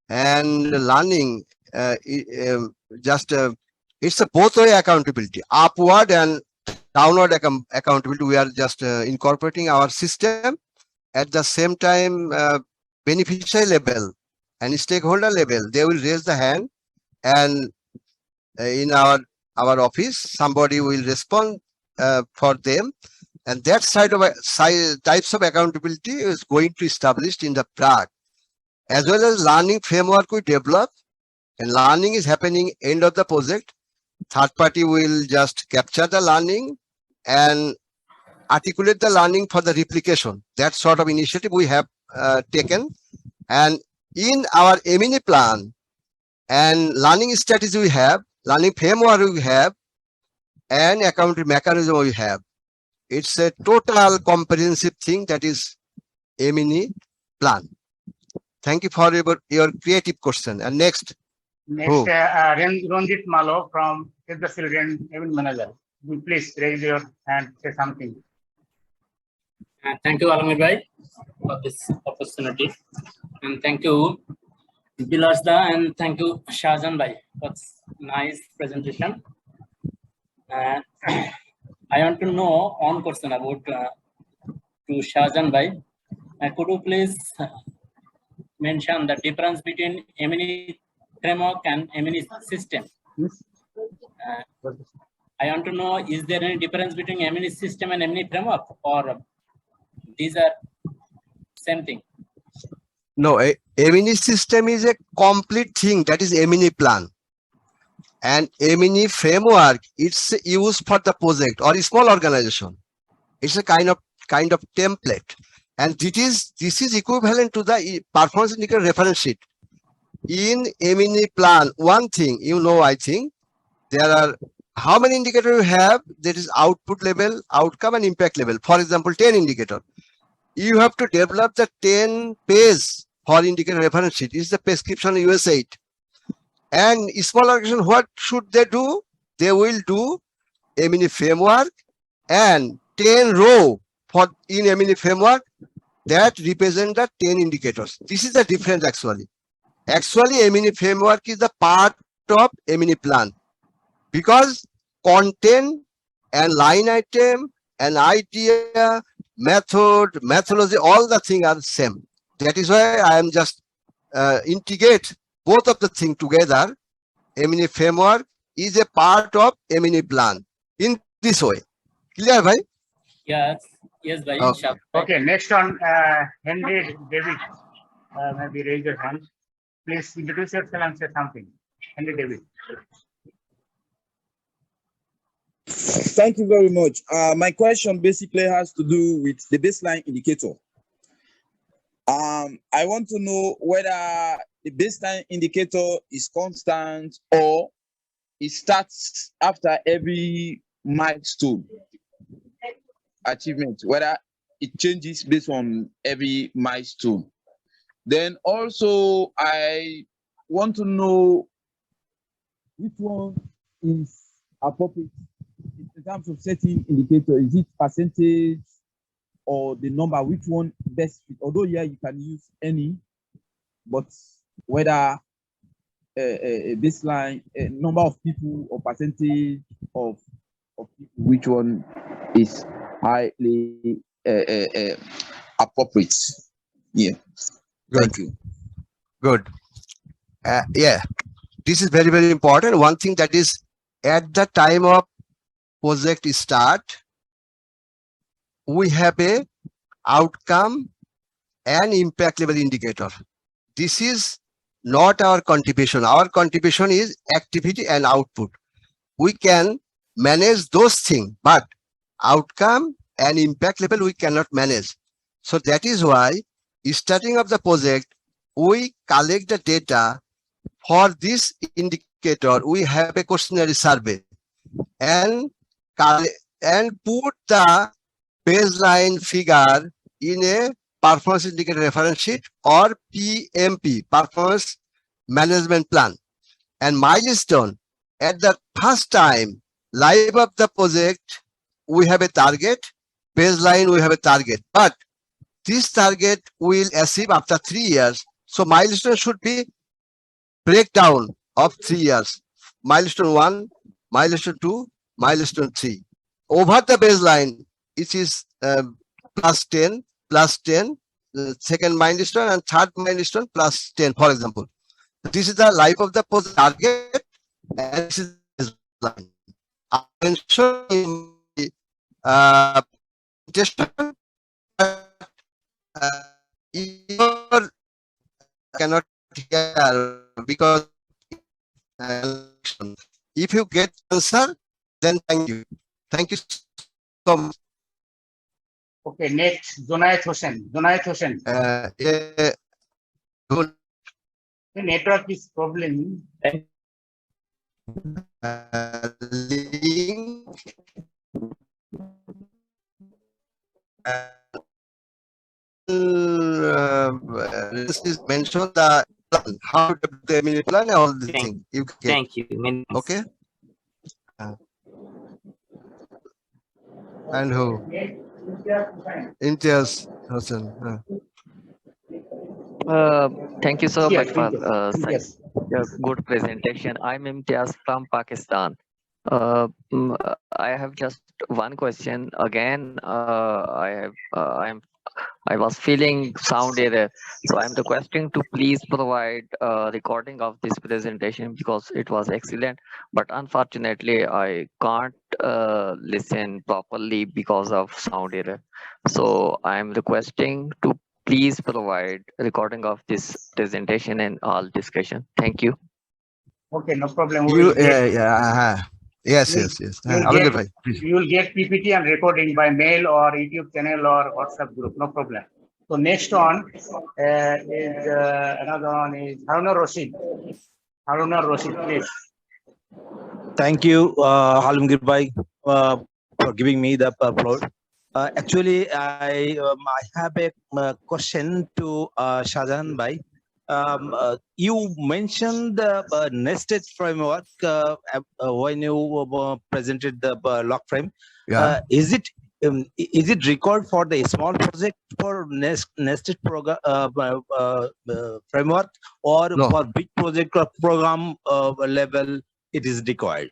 and learning, it's a both way accountability, upward and downward accountability. We are just incorporating our system at the same time, beneficiary level and stakeholder level. They will raise the hand, and in our office, somebody will respond for them. And that types of accountability is going to established in the Prague, as well as learning framework we develop, and learning is happening end of the project. Third party will just capture the learning and articulate the learning for the replication. That sort of initiative we have taken. And in our M&E plan and learning strategy we have, learning framework we have, and accountability mechanism we have. It's a total comprehensive thing that is M&E plan. Thank you for your creative question. And next, Ranjit Malo from the Children Event Manager. Please raise your hand, say something. Thank you, Alamir Bhai, for this opportunity. And thank you, Bilas Da, and thank you, Shahjan Bhai, for this nice presentation. I want to know one question about to Shahjan Bhai. Could you please mention the difference between M&E framework and M&E system? I want to know, is there any difference between M&E system and M&E framework, or these are same thing? No, M&E system is a complete thing, that is M&E plan. And M&E framework, it's used for the project or a small organization. It's a kind of template. And this is equivalent to the performance indicator reference sheet. In M&E plan, one thing, you know, I think there are how many indicators you have. There is output level, outcome, and impact level. For example, 10 indicator. You have to develop the 10 page for indicator reference sheet. It's the prescription US 8. And small organization, what should they do? They will do M&E framework and 10 row for in M&E framework that represent the 10 indicators. This is the difference actually. Actually, M&E framework is the part of M&E plan, because content and line item and idea, method, methodology, all the things are the same. That is why I am just integrate both of the things together. M&E framework is a part of M&E plan in this way. Clear, bhai? Yes, bhai. Okay, next on Henry David. Maybe raise your hand. Please introduce yourself and say something. Henry David. Thank you very much. My question basically has to do with the baseline indicator. I want to know whether the baseline indicator is constant or it starts after every milestone achievement, whether it changes based on every milestone. Then also, I want to know which one is appropriate in terms of setting indicator. Is it percentage or the number? Which one best fit? Although yeah, you can use any, but whether a baseline, a number of people or percentage of people, which one is highly appropriate? Yeah. Good. Thank you. Good. Yeah, this is very, very important. One thing that is at the time of project start, we have a outcome and impact level indicator. This is not our contribution. Our contribution is activity and output. We can manage those things, but outcome and impact level we cannot manage. So that is why starting of the project, we collect the data. For this indicator, we have a questionnaire survey and put the baseline figure in a performance indicator reference sheet or PMP, performance management plan. And milestone, at the first time life of the project, we have a target, baseline we have a target, but this target will achieve after 3 years. So milestone should be breakdown of 3 years. Milestone 1, milestone 2, milestone 3. Over the baseline, it is plus 10, second milestone and third milestone plus 10, for example. This is the life of the project target and this is the baseline. I mentioned in the presentation, you cannot hear because if you get answer, then thank you. Thank you so much. Okay, next, Jonayat Hossain. Jonayat Hossain. Good. The network is problem. Link. This is mentioned the plan, how to do the mini plan, all the things you get. Thank you. Okay. And who? Imtiaz Hossain. Thank you so Yes, much for yes. such a good presentation. I'm Imtiaz from Pakistan. I have just one question. Again, I was feeling sound error, so I'm requesting to please provide a recording of this presentation because it was excellent. But unfortunately, I can't listen properly because of sound error. So I'm requesting to please provide recording of this presentation and all discussion. Thank you. Okay, no problem. Yes. You will get PPT and recording by mail or YouTube channel or WhatsApp group. No problem. So next one is another one is Haruna Rashid. Haruna Rashid, please. Thank you, Alamgir Bhai, for giving me the floor. Actually, I have a question to Shahjahan Bhai. You mentioned the nested framework when you presented the log frame. Yeah. Is it required for the small project for nested program framework, or No. for big project or program level it is required?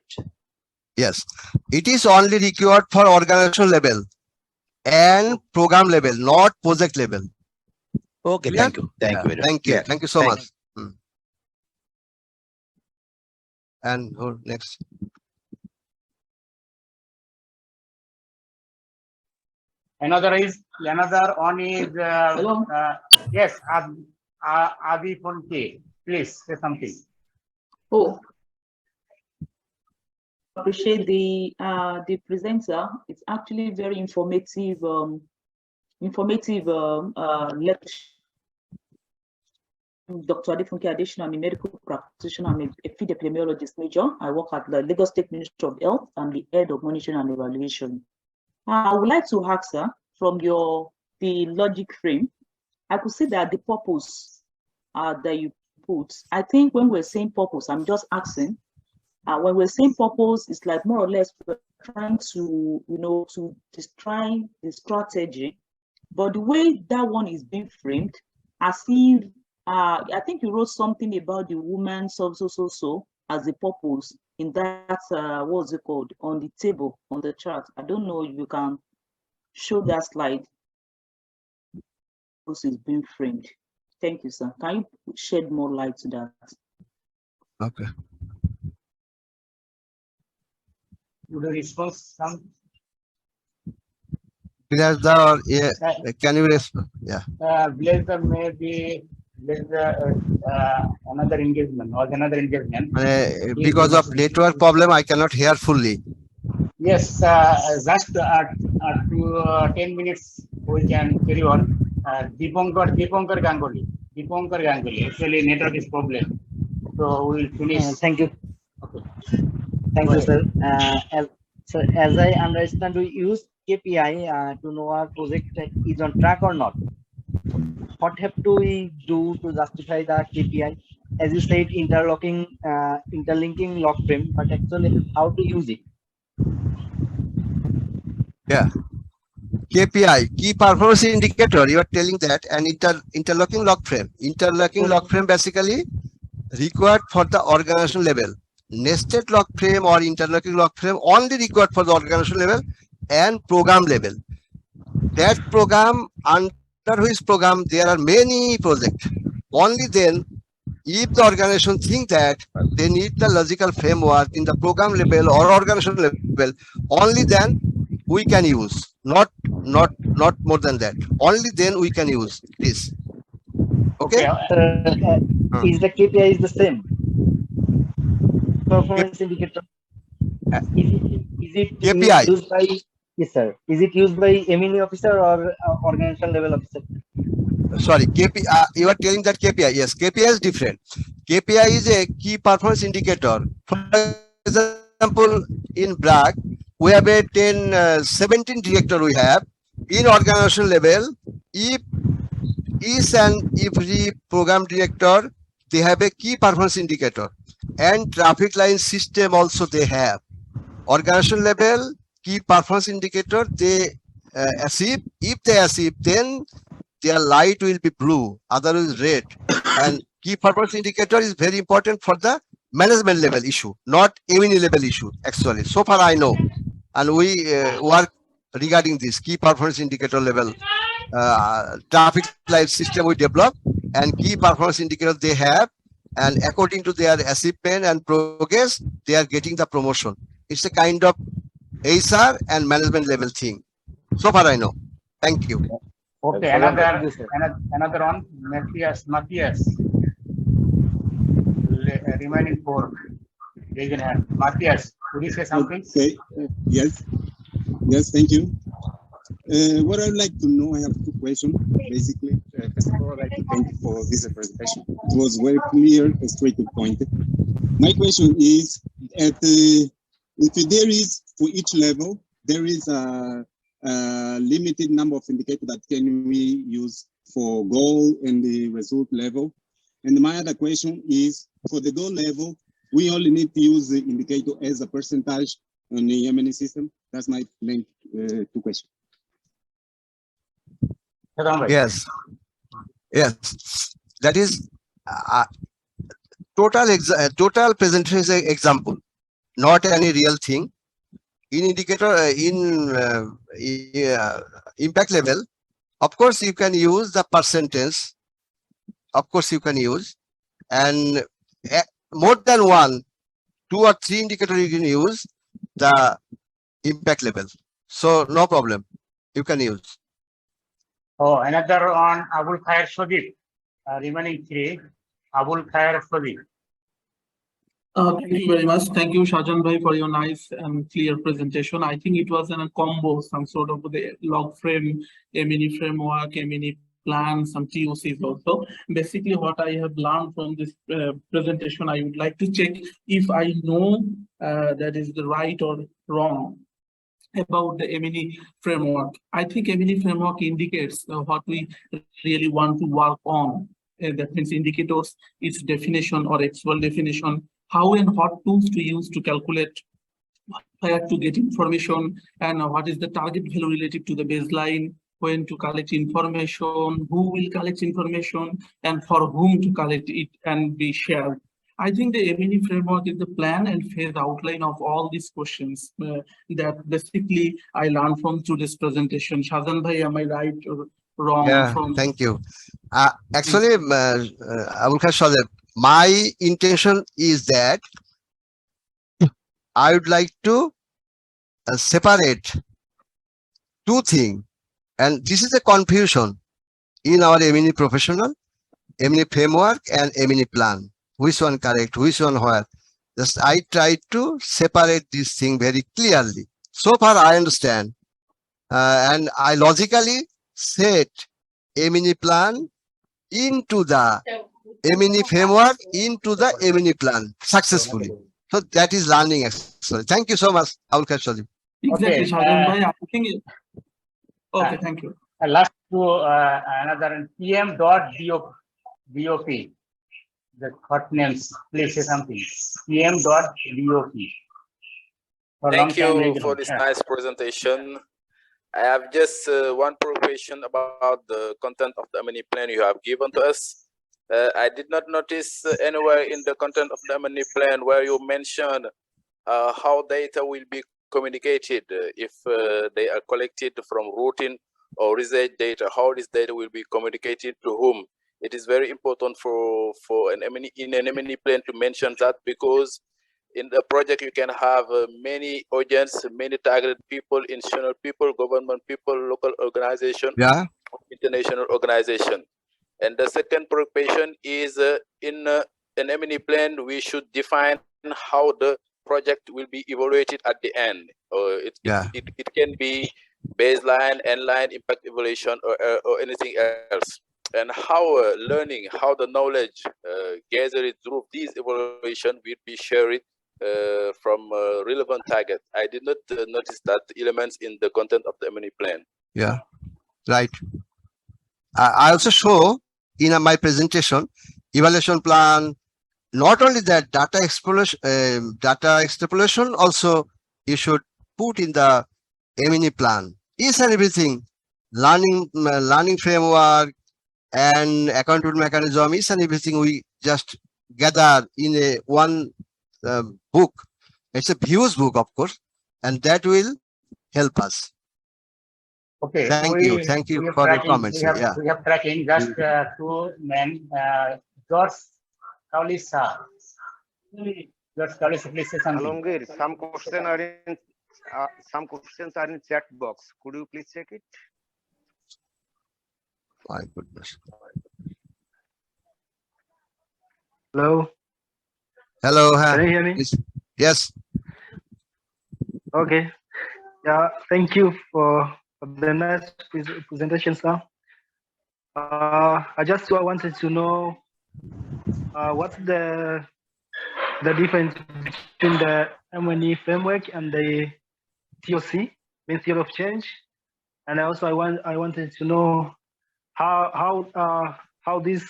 Yes, it is only required for organizational level and program level, not project level. Okay, Clear? thank you. Thank you very much. Thank you. Yeah. Thank you so Thank much. And who next? Another one is yes, Adi Ponte. Please say something. Oh, appreciate the presenter. It's actually very informative lecture. Dr. Adefunke Adesina. I'm a medical practitioner. I'm a feed epidemiologist major. I work at the Lagos State Ministry of Health. I'm the head of monitoring and evaluation. I would like to ask, sir, from the logic frame, I could see that the purpose that you put, I think when we're saying purpose, I'm just asking, when we're saying purpose, it's like more or less we're trying to, to describe the strategy, but the way that one is being framed, as if, I think you wrote something about the woman so as the purpose in that, what's it called, on the table, on the chart. I don't know if you can show that slide. This is being framed. Thank you, sir. Can you shed more light to that? Okay. Would you respond some? Blazer, yeah, can you respond? Yeah. Blazer maybe another engagement or another engagement. Because of network problem, I cannot hear fully. Yes, just 10 minutes we can carry on. Dipankar Ganguly. Actually, network is problem. So we will finish. Thank you. Okay. Thank you, sir. As I understand, we use KPI to know our project is on track or not. What have to we do to justify the KPI? As you said, interlinking log frame, but actually how to use it? Yeah. KPI, key performance indicator, you are telling that, and interlocking log frame. Interlocking log frame basically required for the organization level. Nested log frame or interlocking log frame only required for the organization level and program level. That program, under which program there are many projects. Only then, if the organization think that they need the logical framework in the program level or organization level, only then we can use, not more than that. Only then we can use this. Okay. Is the KPI is the same? Performance indicator. Is it KPI used by, yes sir, is it used by MEL officer or organization level officer? Sorry, KPI, you are telling that KPI. Yes, KPI is different. KPI is a key performance indicator. For example, in BRAC, we have a 17 director we have. In organization level, if each and every program director, they have a key performance indicator, and traffic line system also they have. Organization level, key performance indicator, they achieve. If they achieve, then their light will be blue, otherwise red. And key performance indicator is very important for the management level issue, not MEL level issue, actually. So far I know. And we work regarding this key performance indicator level. Traffic light system we develop, and key performance indicator they have, and according to their achievement and progress, they are getting the promotion. It's a kind of HR and management level thing. So far I know. Thank you. Okay, another one, Matthias. Remaining 4. Raise your hand. Matthias, could you say something? Okay. Yes, thank you. What I'd like to know, I have 2 questions, basically. First of all, I'd like to thank you for this presentation. It was very clear and straight to the point. My question is, if there is, for each level, there is a limited number of indicators that can we use for goal and the result level. And my other question is, for the goal level, we only need to use the indicator as a percentage on the MEL system. That's my main 2 questions. Yes, that is total presentation is an example, not any real thing. In indicator, impact level, of course you can use the percentage. Of course you can use, and more than 1, 2 or 3 indicator you can use the impact level. So no problem, you can use. Oh, another on Abul Khair Sadiq. Remaining 3, Abul Khair Sadiq. Thank you very much. Thank you, Shajan Bhai, for your nice and clear presentation. I think it was in a combo, some sort of the log frame, MEL framework, MEL plan, some TOCs also. Basically, what I have learned from this presentation, I would like to check if I know that is the right or wrong about the M&E framework. I think M&E framework indicates what we really want to work on. That means indicators, its definition or actual definition, how and what tools to use to calculate, where to get information, and what is the target value relative to the baseline, when to collect information, who will collect information, and for whom to collect it and be shared. I think the M&E framework is the plan and phase outline of all these questions that basically I learned from today's presentation. Shazan bhai, am I right or wrong? Yeah, thank you. Actually, my intention is that I would like to separate two things, and this is a confusion in our M&E professional, M&E framework and M&E plan. Which one correct, which one where? Just I try to separate this thing very clearly. So far I understand, and I logically set M&E plan into the M&E framework into the M&E plan successfully. So that is learning actually. Thank you so much, Abul Khashoggi. Exactly, Shazan bhai. I think okay, thank you. Last to another PM.BOP. The hot names, please say something. PM.BOP. Thank you for this nice presentation. I have just one question about the content of the M&E plan you have given to us. I did not notice anywhere in the content of the M&E plan where you mentioned how data will be communicated if they are collected from routine or research data, how this data will be communicated to whom. It is very important for an M&E plan to mention that, because in the project you can have many audience, many targeted people, institutional people, government people, local organization, international organization. And the second preoccupation is in an M&E plan, we should define how the project will be evaluated at the end. It can be baseline, endline, impact evaluation, or anything else. And how learning, how the knowledge gathered through these evaluation will be shared from relevant target. I did not notice that elements in the content of the M&E plan. Yeah, right. I also show in my presentation evaluation plan. Not only that, data extrapolation also you should put in the M&E plan. Each and everything, learning framework and accountability mechanism, each and everything we just gather in a one book. It's a huge book, of course, and that will help us. Okay, thank you for your comments. We have tracking just two men. George Kaulisa. George Kaulisa, please say something. Alongir, some questions are in chat box. Could you please check it? My goodness. Hello. Hello. Can you hear me? Yes. Okay. Yeah. Thank you for the nice presentation, sir. I just wanted to know what's the difference between the M&E framework and the TOC, mean theory of change, and also I wanted to know how this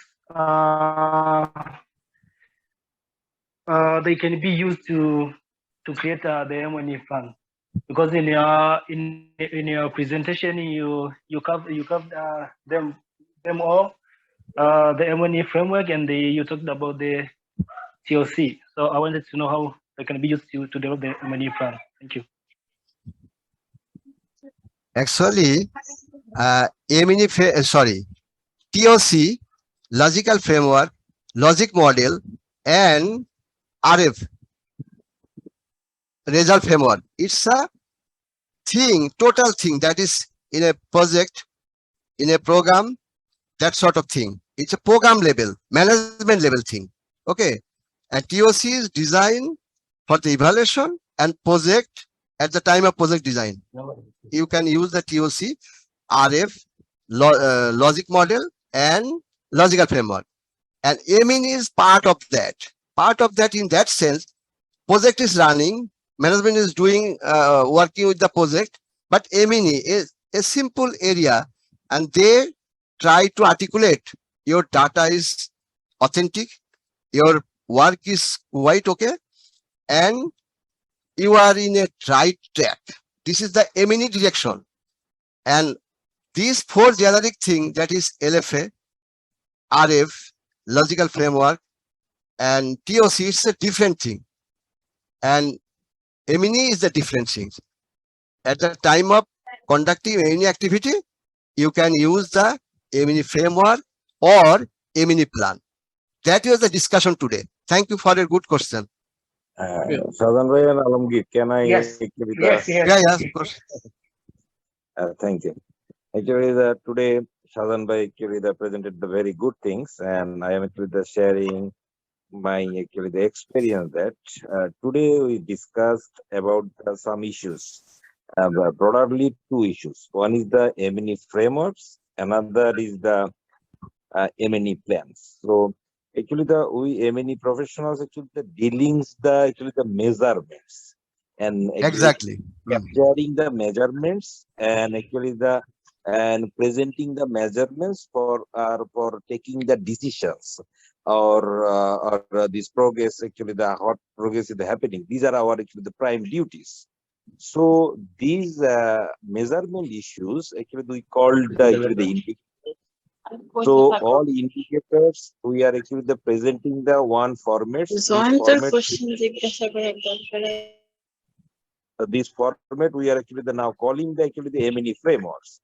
they can be used to create the M&E plan, because in your presentation you covered them all, the M&E framework, and you talked about the TOC. So I wanted to know how they can be used to develop the M&E plan. Thank you. Actually, TOC, logical framework, logic model, and RF, result framework. It's a thing, total thing that is in a project, in a program, that sort of thing. It's a program level, management level thing. Okay. And TOC is designed for the evaluation and project at the time of project design. You can use the TOC, RF, logic model and logical framework. And MEL is part of that. Part of that in that sense, project is running, management is doing, working with the project, but MEL is a simple area and they try to articulate your data is authentic, your work is quite okay, and you are in a right track. This is the MEL direction. And these four generic things, that is LFA, RF, logical framework, and TOC, it's a different thing. And MEL is the different thing. At the time of conducting any activity, you can use the MEL framework or MEL plan. That was the discussion today. Thank you for a good question. Shazan Bhai and Alamgir, can I Yes. actually Yes, yes. Yeah, of course. thank you. Actually, today Shazan Bhai actually presented the very good things, and I am actually sharing my actually the experience that today we discussed about some issues, broadly two issues. One is the MEL frameworks, another is the MEL plans. So actually we MEL professionals actually the dealings the actually the measurements and Exactly. capturing the measurements and actually and presenting the measurements for taking the decisions or this progress actually the hot progress is happening. These are our actually the prime duties. So these measurement issues actually we called actually the indicators. So all indicators we are actually the presenting the one format. This format we are actually the now calling the actually the MEL frameworks.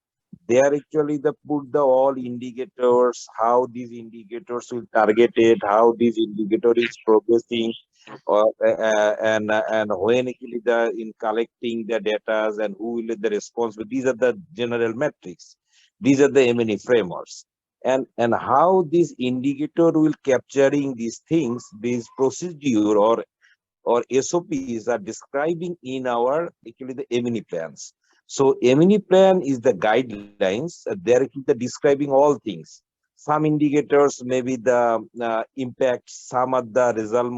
They are actually the put the all indicators, how these indicators will target it, how this indicator is progressing, and when actually the in collecting the data and who will be the responsible. These are the general metrics. These are the MEL frameworks. And how this indicator will capturing these things, this procedure or SOPs are describing in our actually the MEL plans. So MEL plan is the guidelines. They're describing all things. Some indicators, maybe the impact, some of the result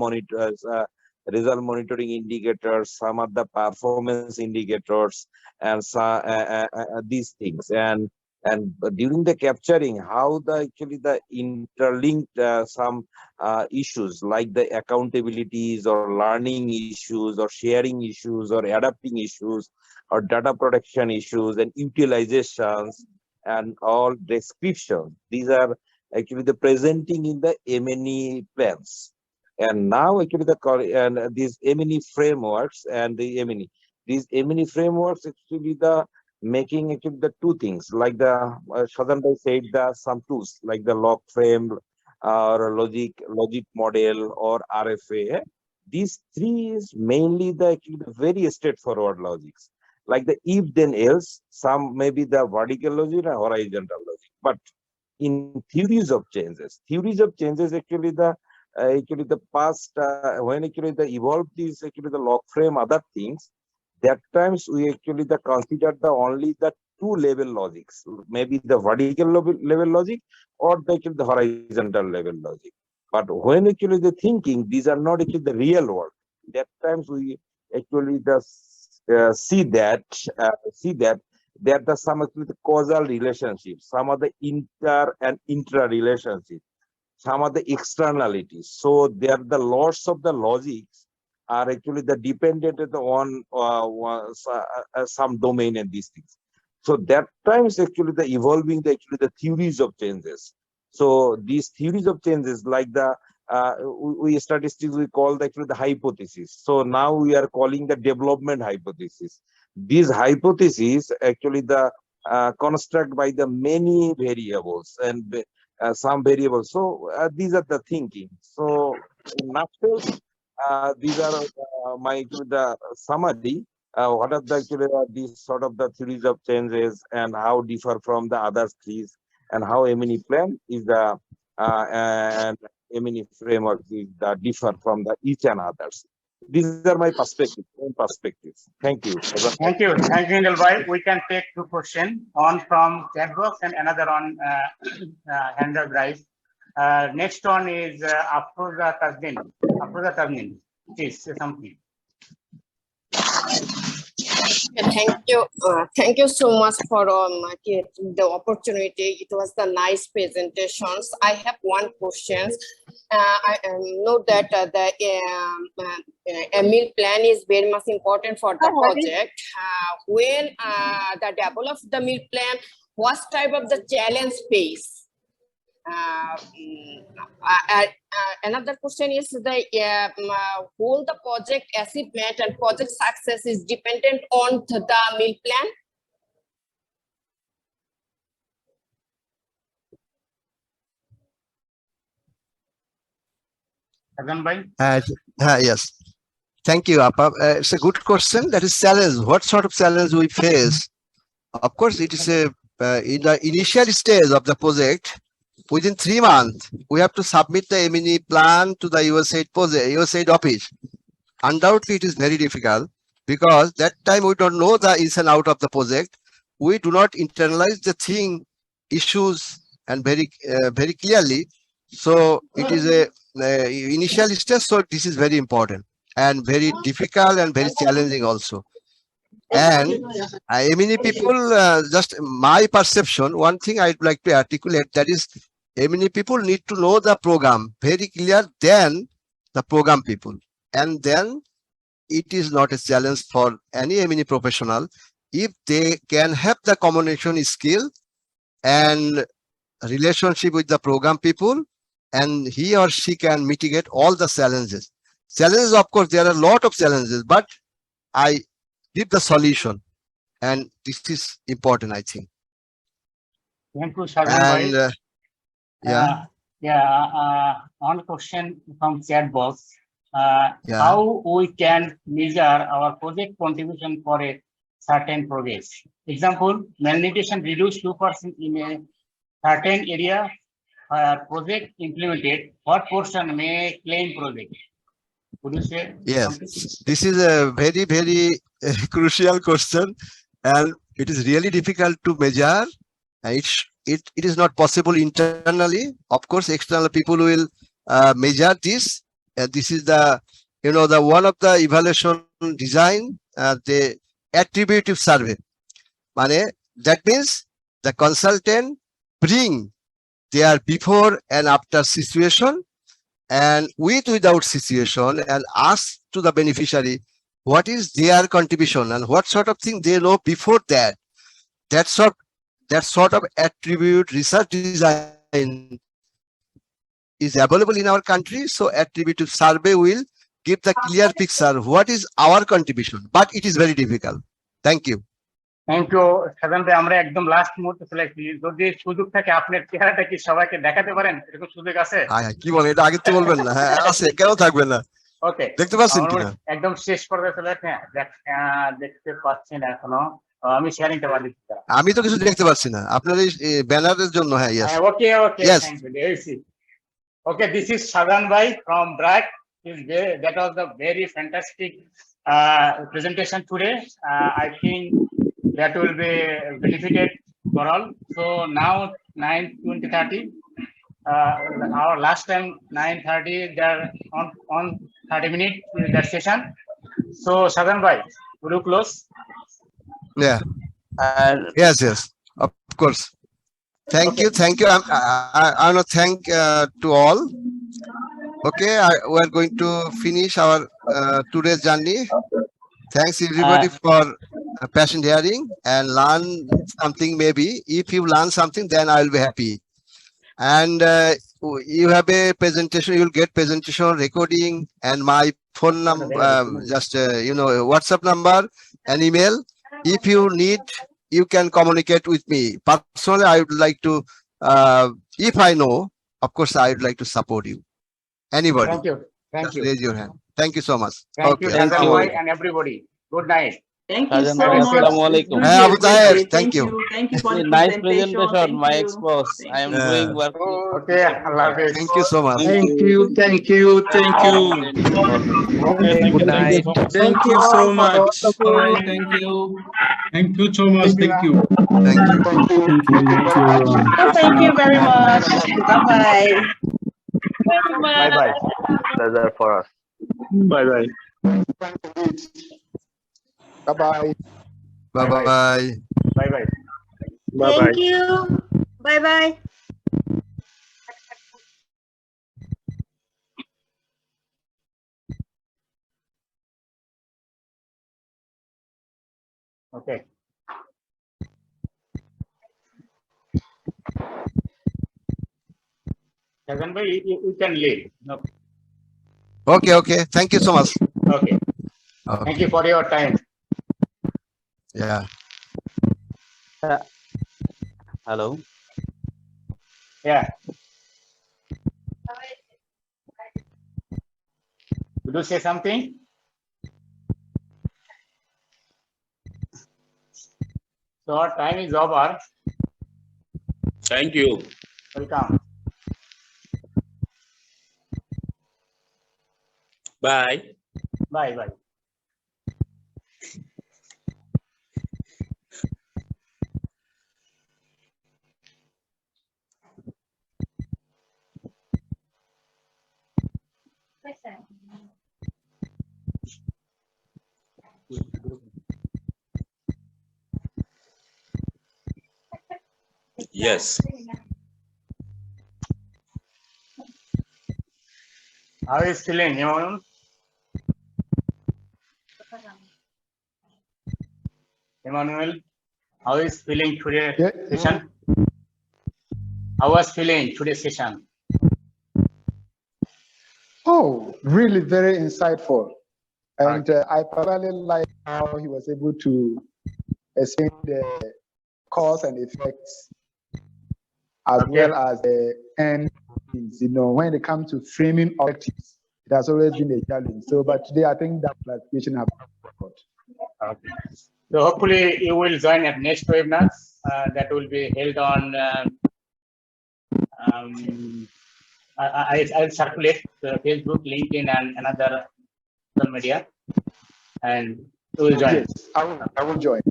monitoring indicators, some of the performance indicators, and these things. And during the capturing, how the actually the interlinked some issues like the accountabilities or learning issues or sharing issues or adapting issues or data protection issues and utilizations and all descriptions. These are actually the presenting in the MEL plans. And now actually these MEL frameworks and the MEL, these MEL frameworks actually the making actually the two things like the Shazan Bhai said the some tools like the log frame or logic model or RFA. These three is mainly the actually the very straightforward logics. Like the if then else, some maybe the vertical logic and horizontal logic. But in theories of changes actually the past when actually the evolved these actually the log frame other things, that times we actually the consider the only the two level logics, maybe the vertical level logic or the horizontal level logic. But when actually the thinking, these are not actually the real world. That times we actually the see that there are some actually the causal relationships, some of the inter and intra relationships, some of the externalities. So there the lots of the logics are actually the dependent on some domain and these things. So that times actually the evolving the actually the theories of changes. So these theories of changes like the we statistics we call the, actually the hypothesis. So now we are calling the development hypothesis. These hypotheses actually the construct by the many variables and some variables. So these are the thinking. So in nutshell, these are my the summary. What are the actually these sort of the theories of changes and how differ from the other theories and how MEL plan is the and MEL framework is the differ from the each and others. These are my perspectives. Thank you. Thank you. Thank you, Ingelbhai. We can take two questions, one from chat box and another on hand up rise. Next one is Afroza Tazdin. Afroza Tazdin, please say something. Thank you so much for the opportunity. It was the nice presentations. I have one question. I know that the MEL plan is very much important for the project. When the develop the MEL plan, what type of the challenge face? Another question is the whole the project achievement and project success is dependent on the MEL plan. Yes. Thank you, Apa. It's a good question. That is challenge. What sort of challenge we face? Of course, it is a in the initial stage of the project. Within 3 months, we have to submit the M&E plan to the USAID office. Undoubtedly, it is very difficult because that time we don't know the ins and out of the project. We do not internalize the issues and very clearly. So it is a initial stage. So this is very important and very difficult and very challenging also. And many people, just my perception, one thing I'd like to articulate, that is many people need to know the program very clear than the program people. And then it is not a challenge for any M&E professional if they can have the communication skill and relationship with the program people, and he or she can mitigate all the challenges. Challenges, of course, there are a lot of challenges, but I give the solution, and this is important, I think. Thank you, Shagan. And one question from chat box. How we can measure our project contribution for a certain progress? Example, malnutrition reduced 2% in a certain area. Project implemented, what portion may claim project? Would you say? Yes, this is a very crucial question, and it is really difficult to measure. It is not possible internally. Of course, external people will measure this. This is the the one of the evaluation design, the attributive survey. That means the consultant bring their before and after situation, and without situation, and ask to the beneficiary what is their contribution and what sort of thing they know before that. That sort of attribute research design is available in our country. So attributive survey will give the clear picture what is our contribution, but it is very difficult. Thank you. Thank you, Shagan bhai. আমরা একদম last মুহূর্তে চলে এসেছি। যদি সুযোগ থাকে আপনার চেহারাটা কি সবাইকে দেখাতে পারেন, এরকম সুযোগ আছে? কি বলেন, এটা আগে তো বলবেন না? হ্যাঁ আছে, কেন থাকবে না? ওকে, দেখতে পাচ্ছেন কিনা? একদম শেষ পর্যায়ে চলে এসেছে। দেখতে পাচ্ছেন এখনো? আমি শেয়ারিংটা বাদ দিচ্ছি। আমি তো কিছু দেখতে পাচ্ছি না আপনার এই ব্যানারের জন্য। হ্যাঁ, yes. Okay, thank you. Okay, this is Shagan bhai from BRAC. That was a very fantastic presentation today. I think that will be benefited for all. So now 9:20:30. Our last time 9:30. They're on 30 minutes that session. So Shagan bhai, will you close? Yeah. Yes. Of course. Thank you. I want to thank to all. Okay, we are going to finish our today's journey. Thanks everybody for patient hearing and learn something. Maybe if you learn something, then I will be happy. And you have a presentation. You will get presentation recording and my phone number, just WhatsApp number and email. If you need, you can communicate with me personally. I would like to, if I know, of course, I would like to support you. Anybody? Thank you. Just raise your hand. Thank you so much. Thank you, and everybody. Good night. Thank you Shajan so bhai, much. Assalamualaikum. It's Hey, really a Abu great Tahir, day. thank you. Thank you for the Nice presentation. presentation, my Thank you. ex-boss. Thank I am you. doing work. Okay, Allah Hafiz. Thank you so much. Thank you. Thank you. Thank you. Okay, thank Good you. Thank you night. so much. Thank you so much. Bye. Thank you. Thank you so much. Thank you. Thank you. Thank you. Thank you, everyone. Thank you very much. Bye-bye. Bye bye. Pleasure for us. Bye bye. Bye bye. Bye-bye. Bye-bye. Bye bye. Thank you. Bye-bye. Okay. Shajan bhai, you can leave. No. Okay. Thank you so much. Okay. Thank Okay. you for your time. Yeah. Hello. Yeah. Would you say something? So our time is over. Thank you. Welcome. Bye. Bye. Yes. How is feeling, Emmanuel? Emmanuel, how is feeling today session? How was feeling today's session? Oh, really very insightful. And I particularly like how he was able to explain the cause and effects as well as the end. When it comes to framing objectives, it has always been a challenge. So, but today I think that clarification has got. Okay. So hopefully you will join at next webinar that will be held on. I'll circulate Facebook, LinkedIn, and another social media, and you will join. Yes, I will join.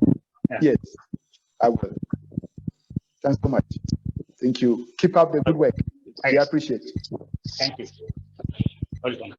Yeah. Yes, I will. Thanks so much. Thank you. Keep up the good work. I appreciate it. Thank you. Welcome.